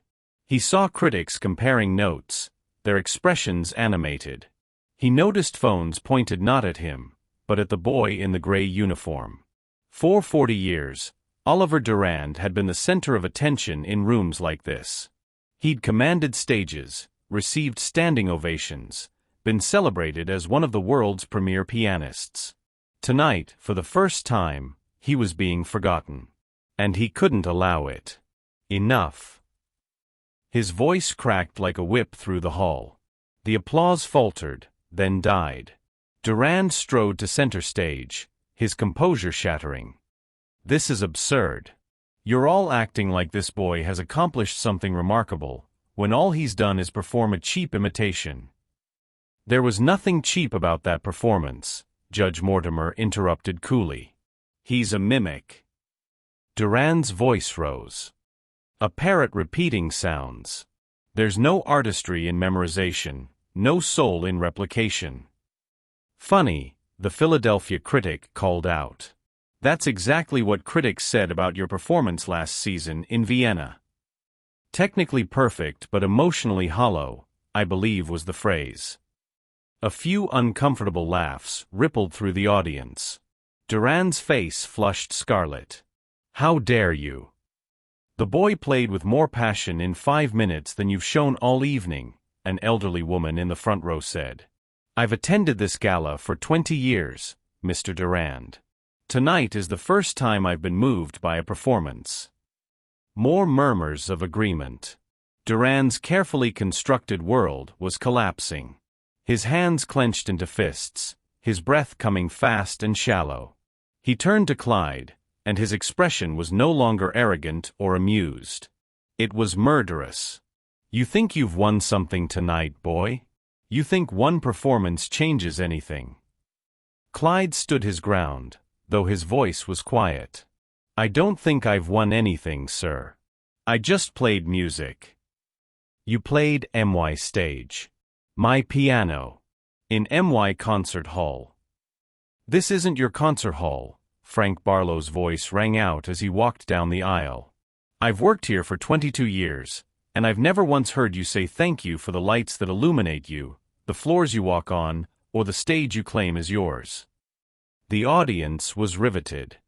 He saw critics comparing notes, their expressions animated. He noticed phones pointed not at him, but at the boy in the gray uniform. For 40 years, Oliver Durand had been the center of attention in rooms like this. He'd commanded stages, received standing ovations, been celebrated as one of the world's premier pianists. Tonight, for the first time, he was being forgotten. And he couldn't allow it. Enough. His voice cracked like a whip through the hall. The applause faltered, then died. Durand strode to center stage, his composure shattering. This is absurd. You're all acting like this boy has accomplished something remarkable, when all he's done is perform a cheap imitation. There was nothing cheap about that performance, Judge Mortimer interrupted coolly. He's a mimic. Durand's voice rose. A parrot repeating sounds. There's no artistry in memorization, no soul in replication. Funny, the Philadelphia critic called out. That's exactly what critics said about your performance last season in Vienna. Technically perfect but emotionally hollow, I believe was the phrase. A few uncomfortable laughs rippled through the audience. Durand's face flushed scarlet. How dare you? The boy played with more passion in 5 minutes than you've shown all evening, an elderly woman in the front row said. I've attended this gala for 20 years, Mr. Durand. Tonight is the first time I've been moved by a performance. More murmurs of agreement. Durand's carefully constructed world was collapsing. His hands clenched into fists, his breath coming fast and shallow. He turned to Clyde, and his expression was no longer arrogant or amused. It was murderous. You think you've won something tonight, boy? You think one performance changes anything? Clyde stood his ground, though his voice was quiet. I don't think I've won anything, sir. I just played music. You played MY stage. My piano. In MY concert hall. This isn't your concert hall, Frank Barlow's voice rang out as he walked down the aisle. I've worked here for 22 years, and I've never once heard you say thank you for the lights that illuminate you, the floors you walk on, or the stage you claim is yours. The audience was riveted.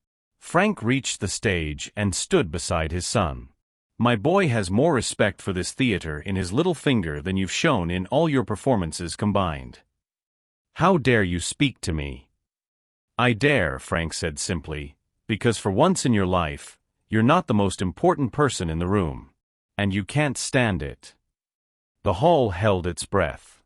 Frank reached the stage and stood beside his son. My boy has more respect for this theater in his little finger than you've shown in all your performances combined. How dare you speak to me? I dare, Frank said simply, because for once in your life, you're not the most important person in the room. And you can't stand it. The hall held its breath.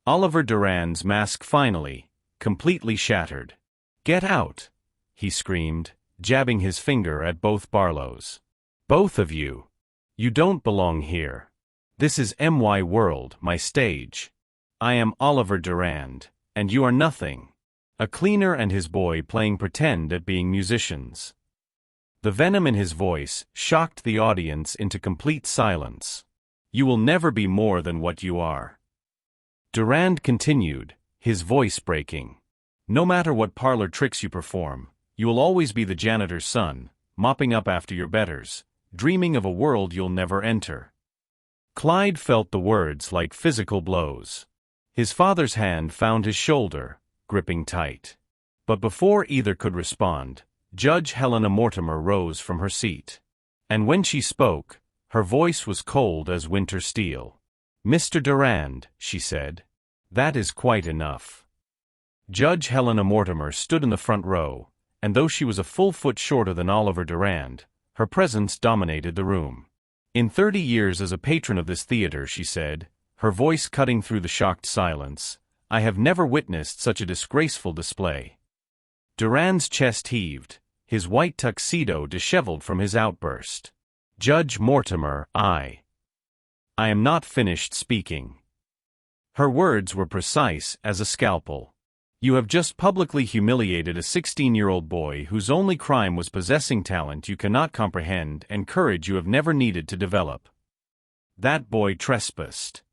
Oliver Durand's mask finally, completely shattered. Get out, he screamed, jabbing his finger at both Barlows. Both of you. You don't belong here. This is MY World, my stage. I am Oliver Durand, and you are nothing. A cleaner and his boy playing pretend at being musicians. The venom in his voice shocked the audience into complete silence. You will never be more than what you are. Durand continued, his voice breaking. No matter what parlor tricks you perform, you will always be the janitor's son, mopping up after your betters, dreaming of a world you'll never enter. Clyde felt the words like physical blows. His father's hand found his shoulder, gripping tight. But before either could respond, Judge Helena Mortimer rose from her seat. And when she spoke, her voice was cold as winter steel. Mr. Durand, she said, that is quite enough. Judge Helena Mortimer stood in the front row, and though she was a full foot shorter than Oliver Durand, her presence dominated the room. In 30 years as a patron of this theater, she said, her voice cutting through the shocked silence, I have never witnessed such a disgraceful display. Durand's chest heaved, his white tuxedo disheveled from his outburst. Judge Mortimer, I am not finished speaking. Her words were precise as a scalpel. You have just publicly humiliated a 16-year-old boy whose only crime was possessing talent you cannot comprehend and courage you have never needed to develop. That boy trespassed.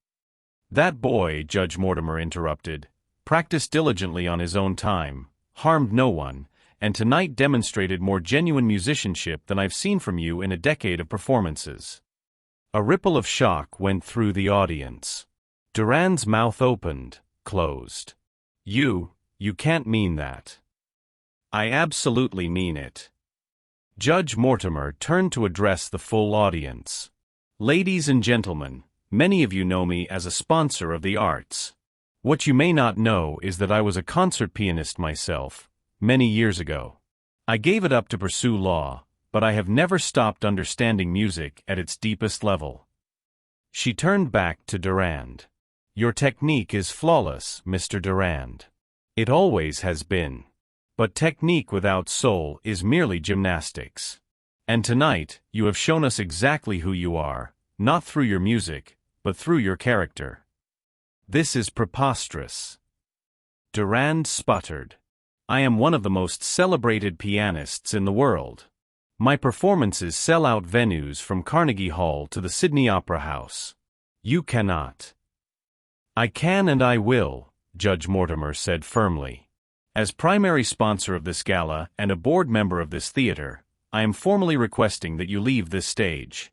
That boy, Judge Mortimer interrupted, practiced diligently on his own time, harmed no one, and tonight demonstrated more genuine musicianship than I've seen from you in a decade of performances. A ripple of shock went through the audience. Durand's mouth opened, closed. You can't mean that. I absolutely mean it. Judge Mortimer turned to address the full audience. Ladies and gentlemen, many of you know me as a sponsor of the arts. What you may not know is that I was a concert pianist myself, many years ago. I gave it up to pursue law, but I have never stopped understanding music at its deepest level. She turned back to Durand. Your technique is flawless, Mr. Durand. It always has been. But technique without soul is merely gymnastics. And tonight, you have shown us exactly who you are, not through your music, but through your character. This is preposterous. Durand sputtered. I am one of the most celebrated pianists in the world. My performances sell out venues from Carnegie Hall to the Sydney Opera House. You cannot. I can and I will, Judge Mortimer said firmly. As primary sponsor of this gala and a board member of this theater, I am formally requesting that you leave this stage.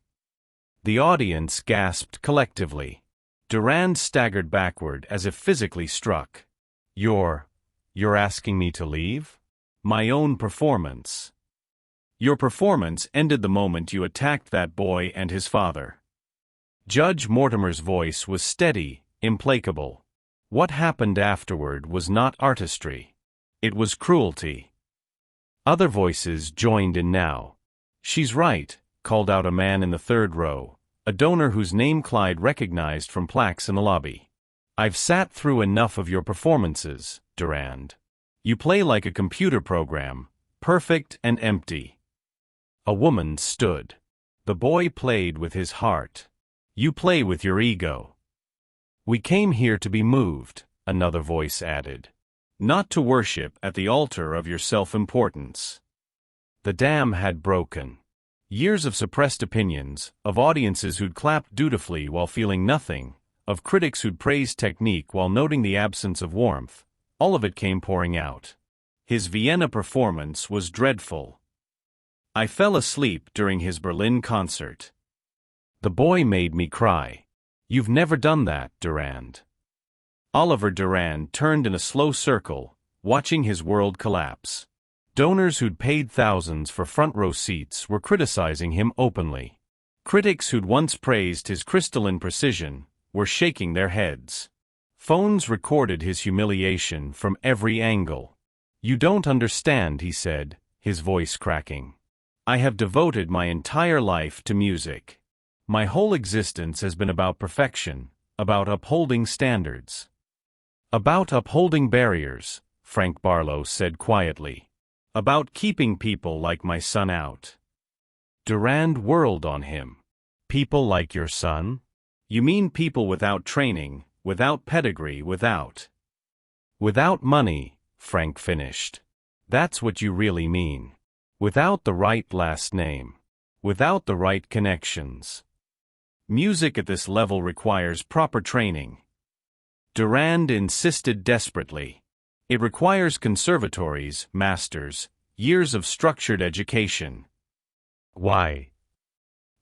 The audience gasped collectively. Durand staggered backward as if physically struck. You're asking me to leave? My own performance. Your performance ended the moment you attacked that boy and his father. Judge Mortimer's voice was steady, implacable. What happened afterward was not artistry. It was cruelty. Other voices joined in now. She's right, called out a man in the third row, a donor whose name Clyde recognized from plaques in the lobby. I've sat through enough of your performances, Durand. You play like a computer program, perfect and empty. A woman stood. The boy played with his heart. You play with your ego. We came here to be moved, another voice added. Not to worship at the altar of your self-importance. The dam had broken. Years of suppressed opinions, of audiences who'd clapped dutifully while feeling nothing, of critics who'd praised technique while noting the absence of warmth, all of it came pouring out. His Vienna performance was dreadful. I fell asleep during his Berlin concert. The boy made me cry. You've never done that, Durand. Oliver Durand turned in a slow circle, watching his world collapse. Donors who'd paid thousands for front-row seats were criticizing him openly. Critics who'd once praised his crystalline precision were shaking their heads. Phones recorded his humiliation from every angle. You don't understand, he said, his voice cracking. I have devoted my entire life to music. My whole existence has been about perfection, about upholding standards. About upholding barriers, Frank Barlow said quietly. About keeping people like my son out. Durand whirled on him. People like your son? You mean people without training, without pedigree, without money, Frank finished. That's what you really mean. Without the right last name. Without the right connections. Music at this level requires proper training. Durand insisted desperately. It requires conservatories, masters, years of structured education. Why?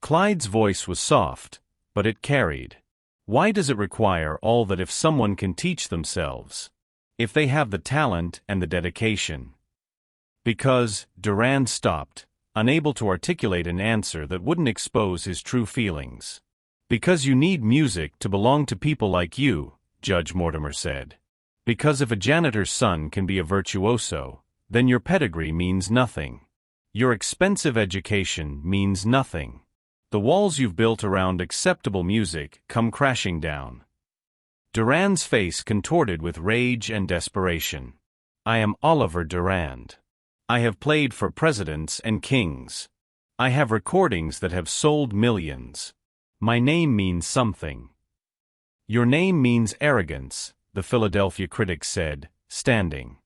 Clyde's voice was soft, but it carried. Why does it require all that if someone can teach themselves? If they have the talent and the dedication? Because, Durand stopped, unable to articulate an answer that wouldn't expose his true feelings. Because you need music to belong to people like you, Judge Mortimer said. Because if a janitor's son can be a virtuoso, then your pedigree means nothing. Your expensive education means nothing. The walls you've built around acceptable music come crashing down. Durand's face contorted with rage and desperation. I am Oliver Durand. I have played for presidents and kings. I have recordings that have sold millions. My name means something. Your name means arrogance, the Philadelphia critics said, standing.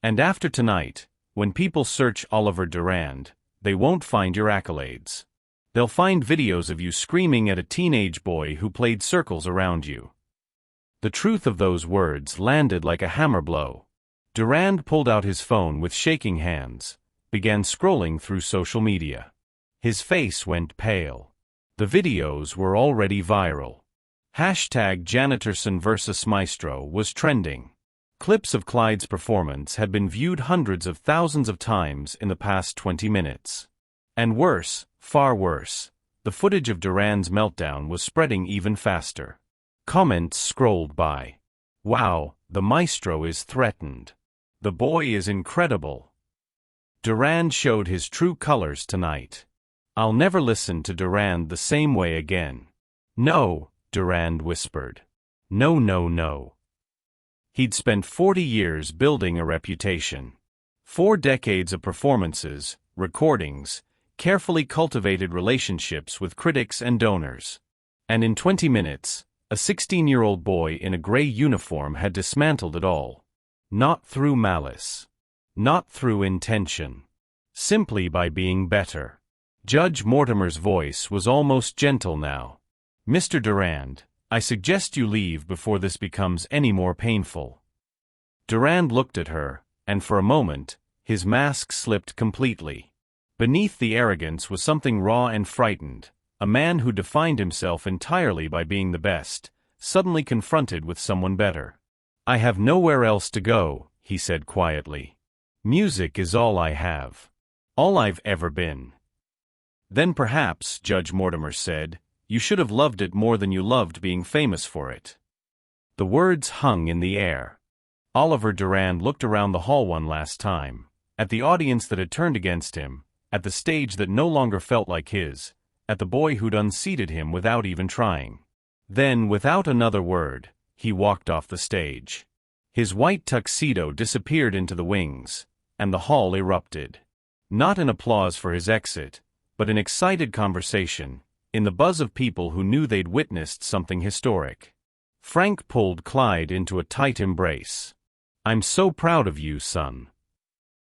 And after tonight, when people search Oliver Durand, they won't find your accolades. They'll find videos of you screaming at a teenage boy who played circles around you. The truth of those words landed like a hammer blow. Durand pulled out his phone with shaking hands, began scrolling through social media. His face went pale. The videos were already viral. #Janitor versus maestro was trending. Clips of Clyde's performance had been viewed hundreds of thousands of times in the past 20 minutes. And worse, far worse, the footage of Durand's meltdown was spreading even faster. Comments scrolled by. Wow, the maestro is threatened. The boy is incredible. Durand showed his true colors tonight. I'll never listen to Durand the same way again. No, Durand whispered. No, no, no. He'd spent 40 years building a reputation. 4 decades of performances, recordings, carefully cultivated relationships with critics and donors. And in 20 minutes, a 16-year-old boy in a gray uniform had dismantled it all. Not through malice. Not through intention. Simply by being better. Judge Mortimer's voice was almost gentle now. Mr. Durand, I suggest you leave before this becomes any more painful. Durand looked at her, and for a moment, his mask slipped completely. Beneath the arrogance was something raw and frightened, a man who defined himself entirely by being the best, suddenly confronted with someone better. I have nowhere else to go, he said quietly. Music is all I have. All I've ever been. Then perhaps, Judge Mortimer said, you should have loved it more than you loved being famous for it. The words hung in the air. Oliver Durand looked around the hall one last time, at the audience that had turned against him, at the stage that no longer felt like his, at the boy who'd unseated him without even trying. Then, without another word, he walked off the stage. His white tuxedo disappeared into the wings, and the hall erupted. Not in applause for his exit, but in excited conversation, in the buzz of people who knew they'd witnessed something historic. Frank pulled Clyde into a tight embrace. I'm so proud of you, son.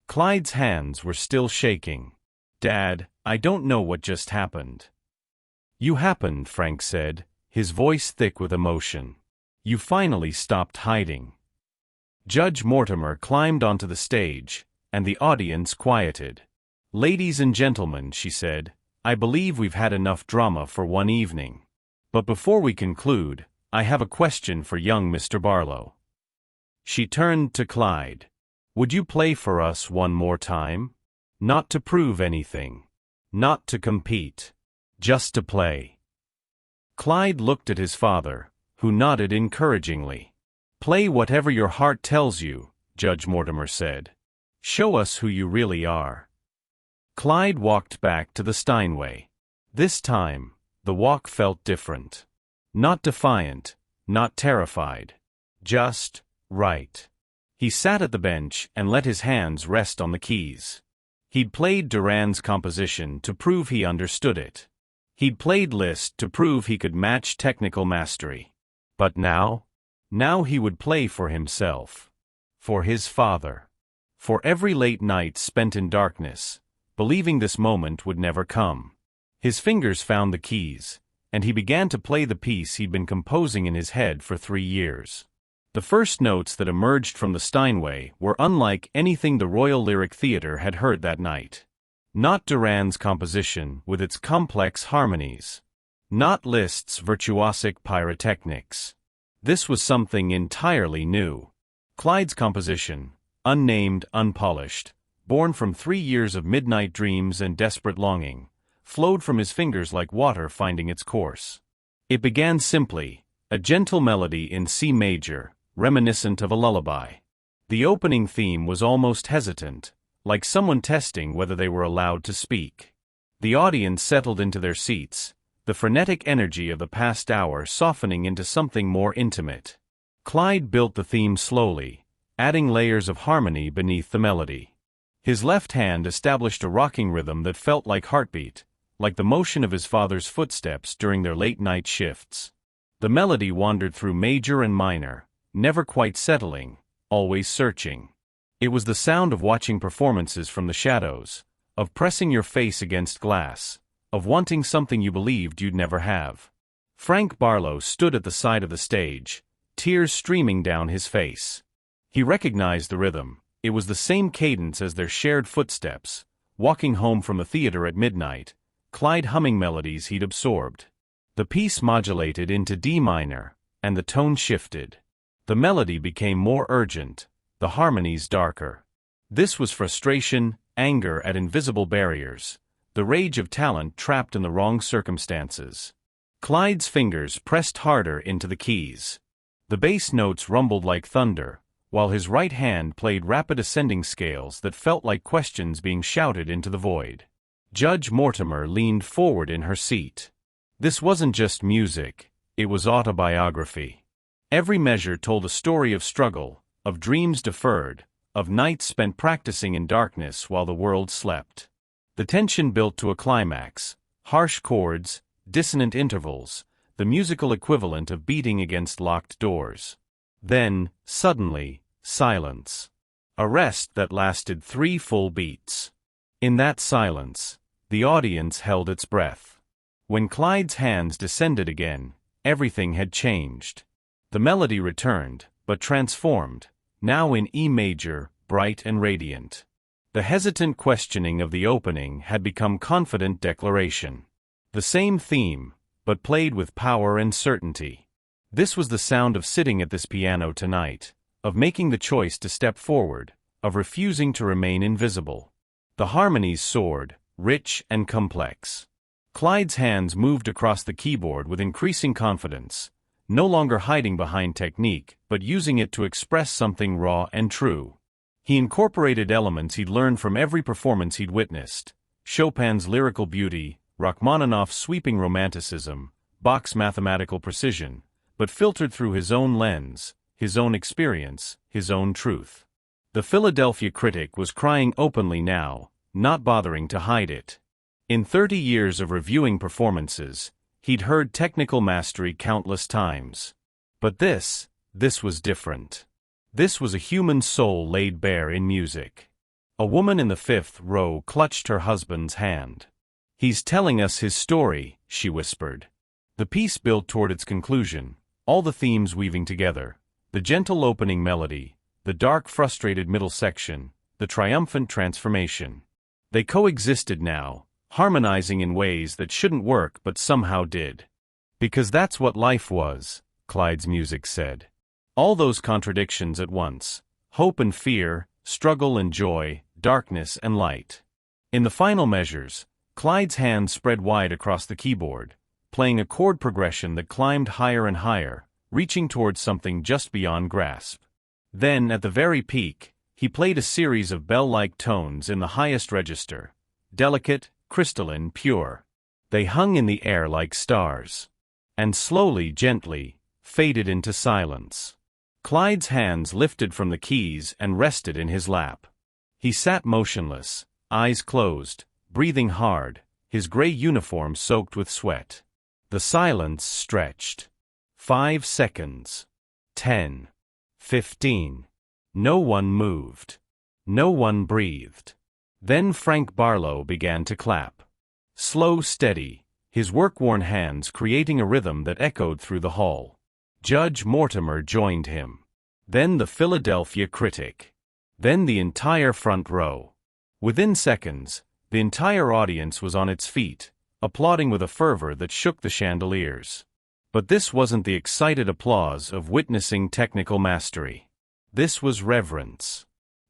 Clyde's hands were still shaking. Dad, I don't know what just happened. You happened, Frank said, his voice thick with emotion. You finally stopped hiding. Judge Mortimer climbed onto the stage, and the audience quieted. Ladies and gentlemen, she said, I believe we've had enough drama for one evening. But before we conclude, I have a question for young Mr. Barlow. She turned to Clyde. Would you play for us one more time? Not to prove anything. Not to compete. Just to play. Clyde looked at his father, who nodded encouragingly. Play whatever your heart tells you, Judge Mortimer said. Show us who you really are. Clyde walked back to the Steinway. This time, the walk felt different. Not defiant, not terrified. Just right. He sat at the bench and let his hands rest on the keys. He'd played Durand's composition to prove he understood it. He'd played Liszt to prove he could match technical mastery. But now? Now he would play for himself. For his father. For every late night spent in darkness, believing this moment would never come. His fingers found the keys, and he began to play the piece he'd been composing in his head for 3 years. The first notes that emerged from the Steinway were unlike anything the Royal Lyric Theatre had heard that night. Not Durand's composition with its complex harmonies. Not Liszt's virtuosic pyrotechnics. This was something entirely new. Clyde's composition, unnamed, unpolished, born from 3 years of midnight dreams and desperate longing, flowed from his fingers like water finding its course. It began simply, a gentle melody in C major, reminiscent of a lullaby. The opening theme was almost hesitant, like someone testing whether they were allowed to speak. The audience settled into their seats, the frenetic energy of the past hour softening into something more intimate. Clyde built the theme slowly, adding layers of harmony beneath the melody. His left hand established a rocking rhythm that felt like heartbeat, like the motion of his father's footsteps during their late-night shifts. The melody wandered through major and minor, never quite settling, always searching. It was the sound of watching performances from the shadows, of pressing your face against glass, of wanting something you believed you'd never have. Frank Barlow stood at the side of the stage, tears streaming down his face. He recognized the rhythm. It was the same cadence as their shared footsteps, walking home from the theater at midnight, Clyde humming melodies he'd absorbed. The piece modulated into D minor, and the tone shifted. The melody became more urgent, the harmonies darker. This was frustration, anger at invisible barriers, the rage of talent trapped in the wrong circumstances. Clyde's fingers pressed harder into the keys. The bass notes rumbled like thunder, while his right hand played rapid ascending scales that felt like questions being shouted into the void. Judge Mortimer leaned forward in her seat. This wasn't just music, it was autobiography. Every measure told a story of struggle, of dreams deferred, of nights spent practicing in darkness while the world slept. The tension built to a climax, harsh chords, dissonant intervals, the musical equivalent of beating against locked doors. Then, suddenly, silence. A rest that lasted 3 full beats. In that silence, the audience held its breath. When Clyde's hands descended again, everything had changed. The melody returned, but transformed, now in E major, bright and radiant. The hesitant questioning of the opening had become confident declaration. The same theme, but played with power and certainty. This was the sound of sitting at this piano tonight, of making the choice to step forward, of refusing to remain invisible. The harmonies soared, rich and complex. Clyde's hands moved across the keyboard with increasing confidence, no longer hiding behind technique, but using it to express something raw and true. He incorporated elements he'd learned from every performance he'd witnessed: Chopin's lyrical beauty, Rachmaninoff's sweeping romanticism, Bach's mathematical precision, but filtered through his own lens, his own experience, his own truth. The Philadelphia critic was crying openly now, not bothering to hide it. In 30 years of reviewing performances, he'd heard technical mastery countless times. But this was different. This was a human soul laid bare in music. A woman in the 5th row clutched her husband's hand. "He's telling us his story," she whispered. The piece built toward its conclusion, all the themes weaving together: the gentle opening melody, the dark frustrated middle section, the triumphant transformation. They coexisted now, harmonizing in ways that shouldn't work but somehow did. Because that's what life was, Clyde's music said. All those contradictions at once: hope and fear, struggle and joy, darkness and light. In the final measures, Clyde's hands spread wide across the keyboard, playing a chord progression that climbed higher and higher, reaching towards something just beyond grasp. Then, at the very peak, he played a series of bell-like tones in the highest register, delicate, crystalline, pure. They hung in the air like stars, and slowly, gently, faded into silence. Clyde's hands lifted from the keys and rested in his lap. He sat motionless, eyes closed, breathing hard, his gray uniform soaked with sweat. The silence stretched. 5 seconds. 10. 15. No one moved. No one breathed. Then Frank Barlow began to clap. Slow, steady, his work-worn hands creating a rhythm that echoed through the hall. Judge Mortimer joined him. Then the Philadelphia critic. Then the entire front row. Within seconds, the entire audience was on its feet, applauding with a fervor that shook the chandeliers. But this wasn't the excited applause of witnessing technical mastery. This was reverence.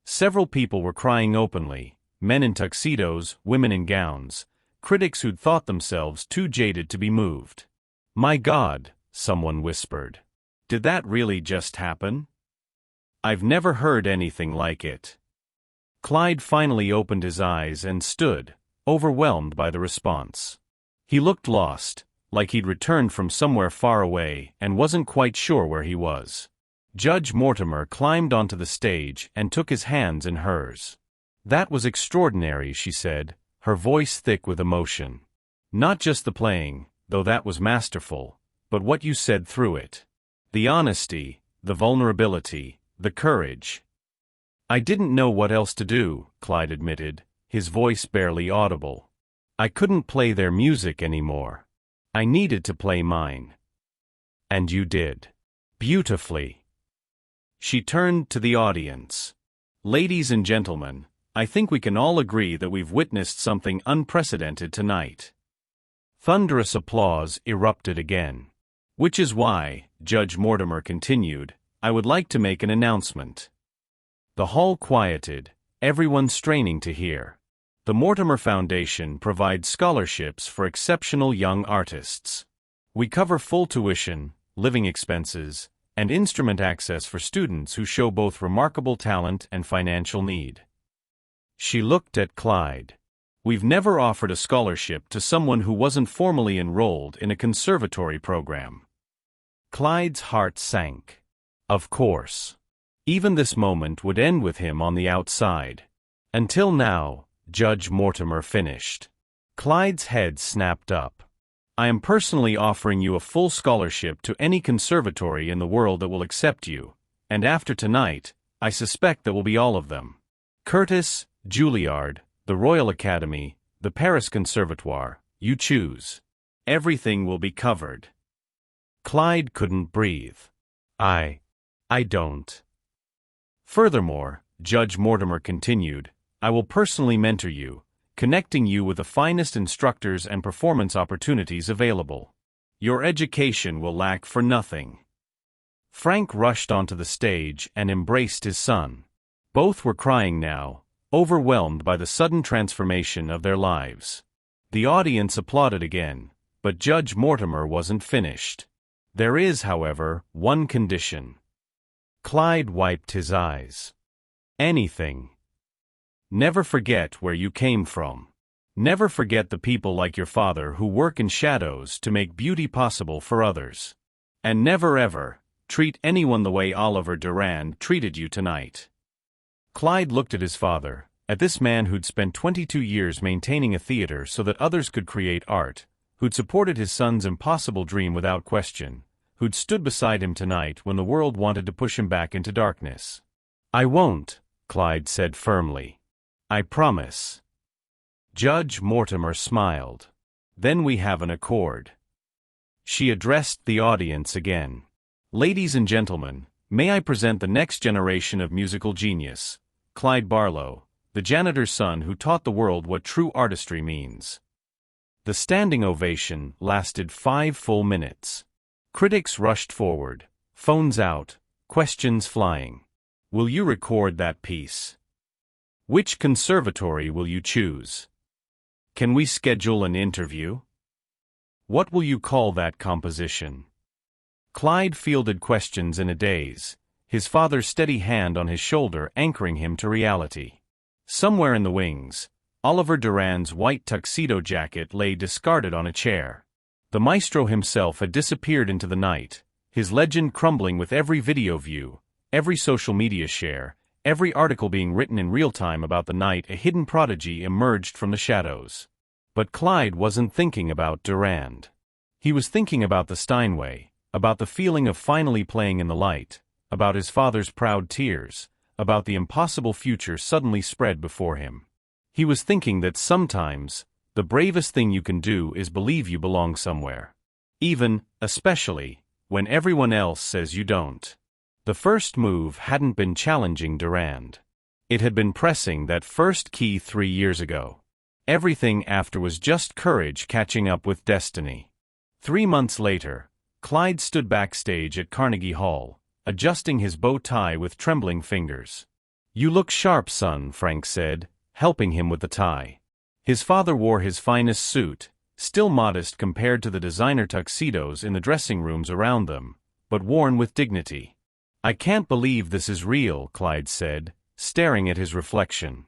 Several people were crying openly, men in tuxedos, women in gowns, critics who'd thought themselves too jaded to be moved. "My God," someone whispered. "Did that really just happen? I've never heard anything like it." Clyde finally opened his eyes and stood, overwhelmed by the response. He looked lost, like he'd returned from somewhere far away and wasn't quite sure where he was. Judge Mortimer climbed onto the stage and took his hands in hers. "That was extraordinary," she said, her voice thick with emotion. "Not just the playing, though that was masterful, but what you said through it. The honesty, the vulnerability, the courage." "I didn't know what else to do," Clyde admitted, his voice barely audible. "I couldn't play their music anymore. I needed to play mine." "And you did. Beautifully." She turned to the audience. "Ladies and gentlemen, I think we can all agree that we've witnessed something unprecedented tonight." Thunderous applause erupted again. "Which is why," Judge Mortimer continued, "I would like to make an announcement." The hall quieted, everyone straining to hear. The Mortimer Foundation provides scholarships for exceptional young artists. We cover full tuition, living expenses, and instrument access for students who show both remarkable talent and financial need. She looked at Clyde. "We've never offered a scholarship to someone who wasn't formally enrolled in a conservatory program." Clyde's heart sank. Of course. Even this moment would end with him on the outside. "Until now," Judge Mortimer finished. Clyde's head snapped up. "I am personally offering you a full scholarship to any conservatory in the world that will accept you, and after tonight, I suspect that will be all of them. Curtis, Juilliard, the Royal Academy, the Paris Conservatoire, you choose. Everything will be covered. Clyde couldn't breathe. I don't. Furthermore, Judge Mortimer continued, I will personally mentor you, connecting you with the finest instructors and performance opportunities available. Your education will lack for nothing. Frank rushed onto the stage and embraced his son. Both were crying now, overwhelmed by the sudden transformation of their lives. The audience applauded again, but Judge Mortimer wasn't finished. There is, however, one condition. Clyde wiped his eyes. Anything. Never forget where you came from. Never forget the people like your father who work in shadows to make beauty possible for others. And never ever treat anyone the way Oliver Durand treated you tonight. Clyde looked at his father, at this man who'd spent 22 years maintaining a theater so that others could create art, who'd supported his son's impossible dream without question, who'd stood beside him tonight when the world wanted to push him back into darkness. I won't, Clyde said firmly. I promise. Judge Mortimer smiled. Then we have an accord. She addressed the audience again. Ladies and gentlemen, may I present the next generation of musical genius, Clyde Barlow, the janitor's son who taught the world what true artistry means. The standing ovation lasted 5 full minutes. Critics rushed forward, phones out, questions flying. Will you record that piece? Which conservatory will you choose? Can we schedule an interview? What will you call that composition? Clyde fielded questions in a daze, his father's steady hand on his shoulder anchoring him to reality. Somewhere in the wings, Oliver Durand's white tuxedo jacket lay discarded on a chair. The maestro himself had disappeared into the night, his legend crumbling with every video view, every social media share, every article being written in real time about the night a hidden prodigy emerged from the shadows. But Clyde wasn't thinking about Durand. He was thinking about the Steinway, about the feeling of finally playing in the light, about his father's proud tears, about the impossible future suddenly spread before him. He was thinking that sometimes, the bravest thing you can do is believe you belong somewhere. Even, especially, when everyone else says you don't. The first move hadn't been challenging Durand. It had been pressing that first key 3 years ago. Everything after was just courage catching up with destiny. 3 months later, Clyde stood backstage at Carnegie Hall, adjusting his bow tie with trembling fingers. You look sharp, son, Frank said, helping him with the tie. His father wore his finest suit, still modest compared to the designer tuxedos in the dressing rooms around them, but worn with dignity. I can't believe this is real, Clyde said, staring at his reflection.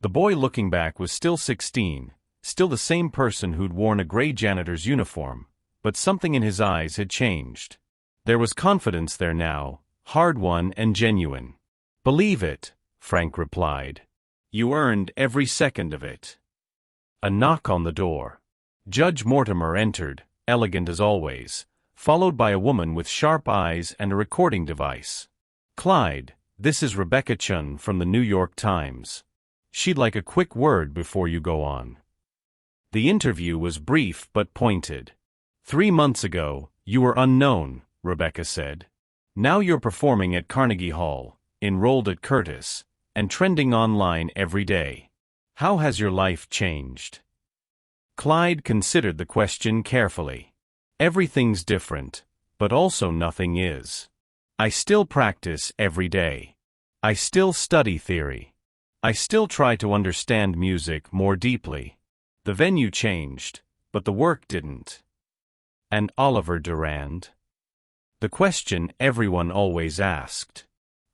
The boy looking back was still 16, still the same person who'd worn a gray janitor's uniform, but something in his eyes had changed. There was confidence there now, hard-won and genuine. Believe it, Frank replied. You earned every second of it. A knock on the door. Judge Mortimer entered, elegant as always, followed by a woman with sharp eyes and a recording device. Clyde, this is Rebecca Chun from the New York Times. She'd like a quick word before you go on. The interview was brief but pointed. 3 months ago, you were unknown, Rebecca said. Now you're performing at Carnegie Hall, enrolled at Curtis, and trending online every day. How has your life changed? Clyde considered the question carefully. Everything's different, but also nothing is. I still practice every day. I still study theory. I still try to understand music more deeply. The venue changed, but the work didn't. And Oliver Durand? The question everyone always asked.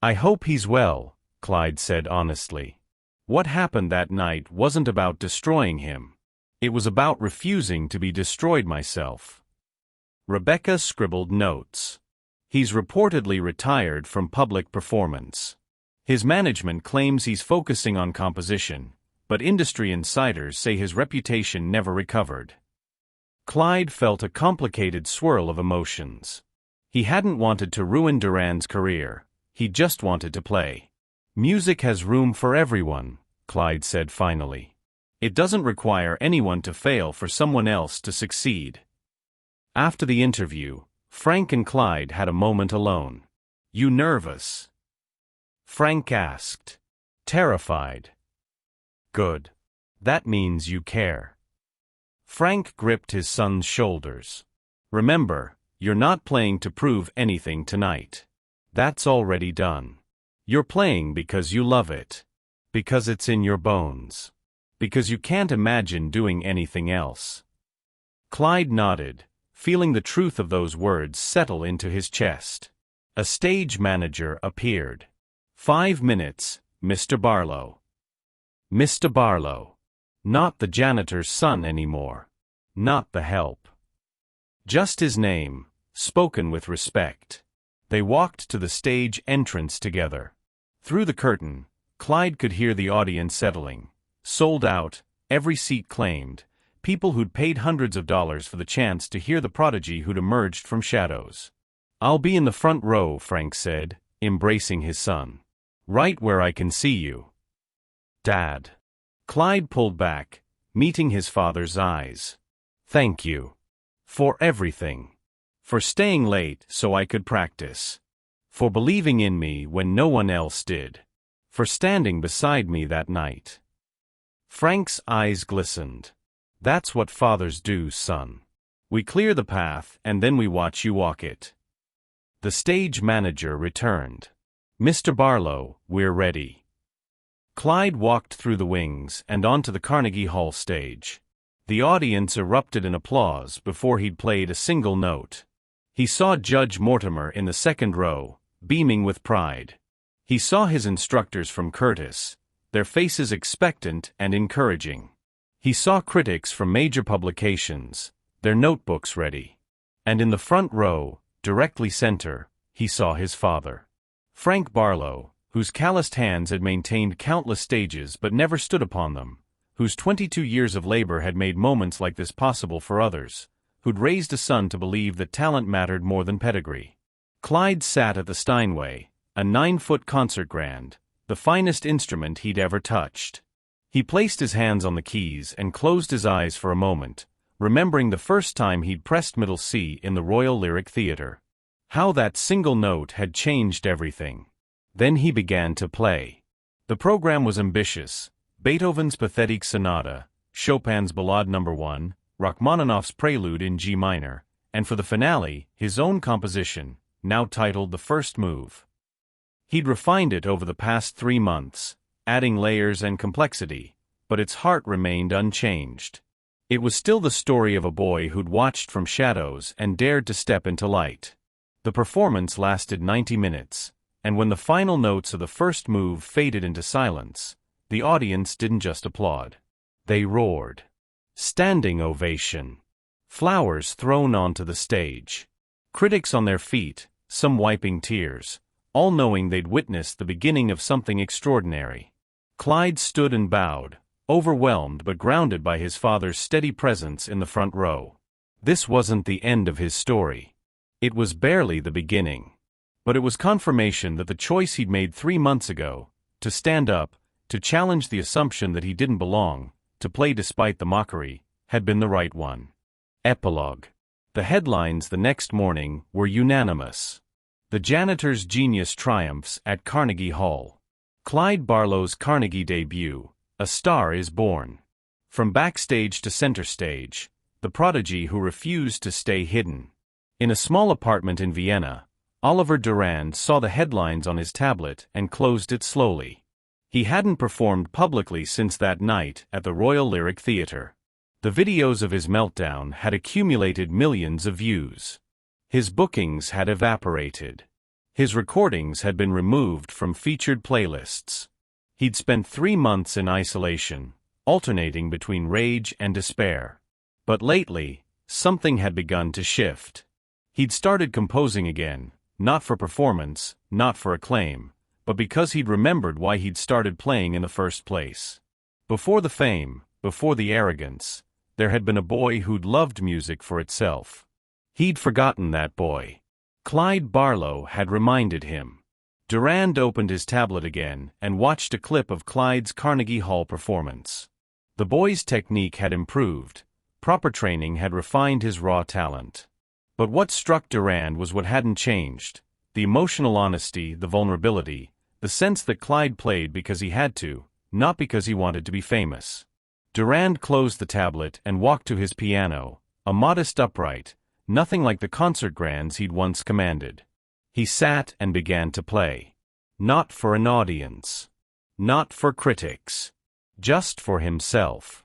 I hope he's well, Clyde said honestly. What happened that night wasn't about destroying him. It was about refusing to be destroyed myself. Rebecca scribbled notes. He's reportedly retired from public performance. His management claims he's focusing on composition, but industry insiders say his reputation never recovered. Clyde felt a complicated swirl of emotions. He hadn't wanted to ruin Durand's career, he just wanted to play. Music has room for everyone, Clyde said finally. It doesn't require anyone to fail for someone else to succeed. After the interview, Frank and Clyde had a moment alone. You nervous? Frank asked. Terrified. Good. That means you care. Frank gripped his son's shoulders. Remember, you're not playing to prove anything tonight. That's already done. You're playing because you love it. Because it's in your bones. Because you can't imagine doing anything else. Clyde nodded, feeling the truth of those words settle into his chest. A stage manager appeared. 5 minutes, Mr. Barlow. Mr. Barlow. Not the janitor's son anymore. Not the help. Just his name, spoken with respect. They walked to the stage entrance together. Through the curtain, Clyde could hear the audience settling. Sold out, every seat claimed, people who'd paid hundreds of dollars for the chance to hear the prodigy who'd emerged from shadows. I'll be in the front row, Frank said, embracing his son. Right where I can see you. Dad. Clyde pulled back, meeting his father's eyes. Thank you. For everything. For staying late so I could practice. For believing in me when no one else did. For standing beside me that night. Frank's eyes glistened. That's what fathers do, son. We clear the path and then we watch you walk it. The stage manager returned. Mr. Barlow, we're ready. Clyde walked through the wings and onto the Carnegie Hall stage. The audience erupted in applause before he'd played a single note. He saw Judge Mortimer in the second row, beaming with pride. He saw his instructors from Curtis, their faces expectant and encouraging. He saw critics from major publications, their notebooks ready. And in the front row, directly center, he saw his father. Frank Barlow, whose calloused hands had maintained countless stages but never stood upon them, whose 22 years of labor had made moments like this possible for others, who'd raised a son to believe that talent mattered more than pedigree. Clyde sat at the Steinway, a 9-foot concert grand, the finest instrument he'd ever touched. He placed his hands on the keys and closed his eyes for a moment, remembering the first time he'd pressed middle C in the Royal Lyric Theatre. How that single note had changed everything. Then he began to play. The program was ambitious. Beethoven's Pathetic Sonata, Chopin's Ballade No. 1, Rachmaninoff's Prelude in G minor, and for the finale, his own composition, now titled The First Move. He'd refined it over the past 3 months, adding layers and complexity, but its heart remained unchanged. It was still the story of a boy who'd watched from shadows and dared to step into light. The performance lasted 90 minutes, and when the final notes of the first move faded into silence, the audience didn't just applaud. They roared. Standing ovation. Flowers thrown onto the stage. Critics on their feet, some wiping tears, all knowing they'd witnessed the beginning of something extraordinary. Clyde stood and bowed, overwhelmed but grounded by his father's steady presence in the front row. This wasn't the end of his story. It was barely the beginning. But it was confirmation that the choice he'd made 3 months ago, to stand up, to challenge the assumption that he didn't belong, to play despite the mockery, had been the right one. Epilogue. The headlines the next morning were unanimous. The janitor's genius triumphs at Carnegie Hall. Clyde Barlow's Carnegie debut, A Star is Born. From backstage to center stage, the prodigy who refused to stay hidden. In a small apartment in Vienna, Oliver Durand saw the headlines on his tablet and closed it slowly. He hadn't performed publicly since that night at the Royal Lyric Theatre. The videos of his meltdown had accumulated millions of views. His bookings had evaporated. His recordings had been removed from featured playlists. He'd spent 3 months in isolation, alternating between rage and despair. But lately, something had begun to shift. He'd started composing again, not for performance, not for acclaim, but because he'd remembered why he'd started playing in the first place. Before the fame, before the arrogance, there had been a boy who'd loved music for itself. He'd forgotten that boy. Clyde Barlow had reminded him. Durand opened his tablet again and watched a clip of Clyde's Carnegie Hall performance. The boy's technique had improved. Proper training had refined his raw talent. But what struck Durand was what hadn't changed: the emotional honesty, the vulnerability, the sense that Clyde played because he had to, not because he wanted to be famous. Durand closed the tablet and walked to his piano, a modest upright, nothing like the concert grands he'd once commanded. He sat and began to play. Not for an audience. Not for critics. Just for himself.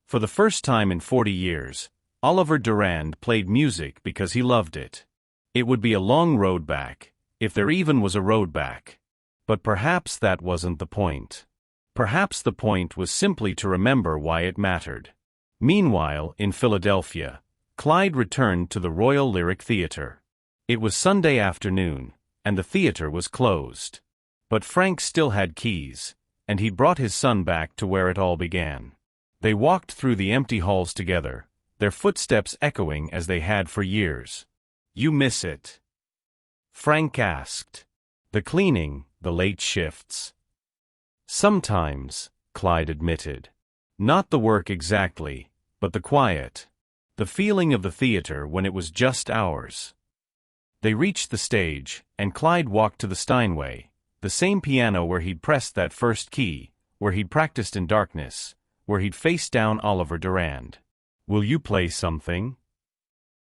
For the first time in 40 years, Oliver Durand played music because he loved it. It would be a long road back, if there even was a road back. But perhaps that wasn't the point. Perhaps the point was simply to remember why it mattered. Meanwhile, in Philadelphia, Clyde returned to the Royal Lyric Theatre. It was Sunday afternoon, and the theatre was closed. But Frank still had keys, and he'd brought his son back to where it all began. They walked through the empty halls together, their footsteps echoing as they had for years. "You miss it?" Frank asked. "The cleaning, the late shifts." "Sometimes," Clyde admitted. "Not the work exactly, but the quiet. The feeling of the theater when it was just ours." They reached the stage, and Clyde walked to the Steinway, the same piano where he'd pressed that first key, where he'd practiced in darkness, where he'd faced down Oliver Durand. "Will you play something?"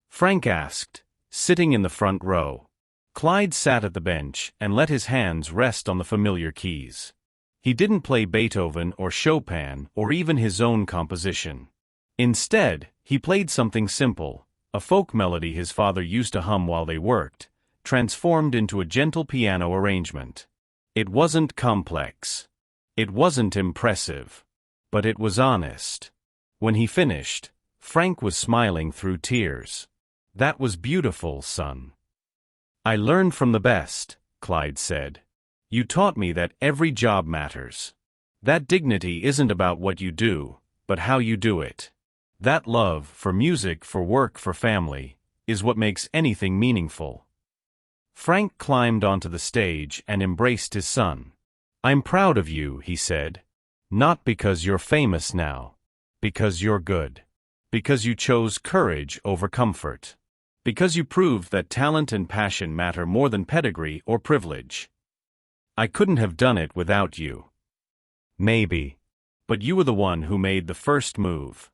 Frank asked, sitting in the front row. Clyde sat at the bench and let his hands rest on the familiar keys. He didn't play Beethoven or Chopin or even his own composition. Instead, he played something simple, a folk melody his father used to hum while they worked, transformed into a gentle piano arrangement. It wasn't complex. It wasn't impressive. But it was honest. When he finished, Frank was smiling through tears. "That was beautiful, son." "I learned from the best," Clyde said. "You taught me that every job matters. That dignity isn't about what you do, but how you do it. That love, for music, for work, for family, is what makes anything meaningful." Frank climbed onto the stage and embraced his son. "I'm proud of you," he said. "Not because you're famous now. Because you're good. Because you chose courage over comfort. Because you proved that talent and passion matter more than pedigree or privilege. I couldn't have done it without you. Maybe. But you were the one who made the first move."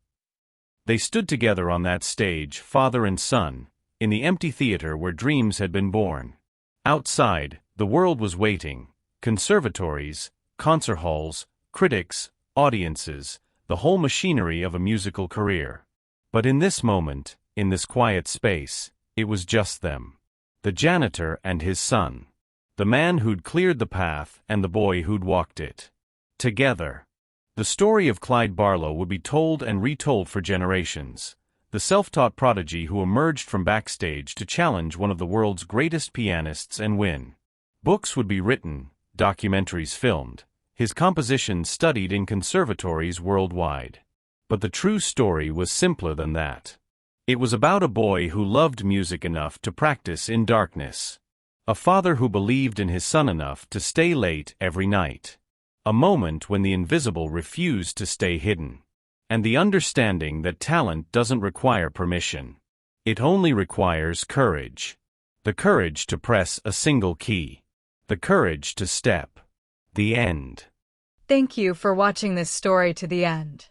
They stood together on that stage, father and son, in the empty theater where dreams had been born. Outside, the world was waiting: conservatories, concert halls, critics, audiences, the whole machinery of a musical career. But in this moment, in this quiet space, it was just them. The janitor and his son. The man who'd cleared the path and the boy who'd walked it. Together. The story of Clyde Barlow would be told and retold for generations. The self-taught prodigy who emerged from backstage to challenge one of the world's greatest pianists and win. Books would be written, documentaries filmed, his compositions studied in conservatories worldwide. But the true story was simpler than that. It was about a boy who loved music enough to practice in darkness. A father who believed in his son enough to stay late every night. A moment when the invisible refused to stay hidden. And the understanding that talent doesn't require permission. It only requires courage. The courage to press a single key. The courage to step. The end. Thank you for watching this story to the end.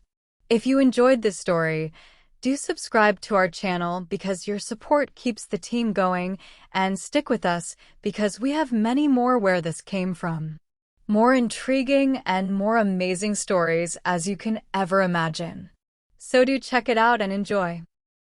If you enjoyed this story, do subscribe to our channel because your support keeps the team going, and stick with us because we have many more where this came from. More intriguing and more amazing stories as you can ever imagine. So do check it out and enjoy.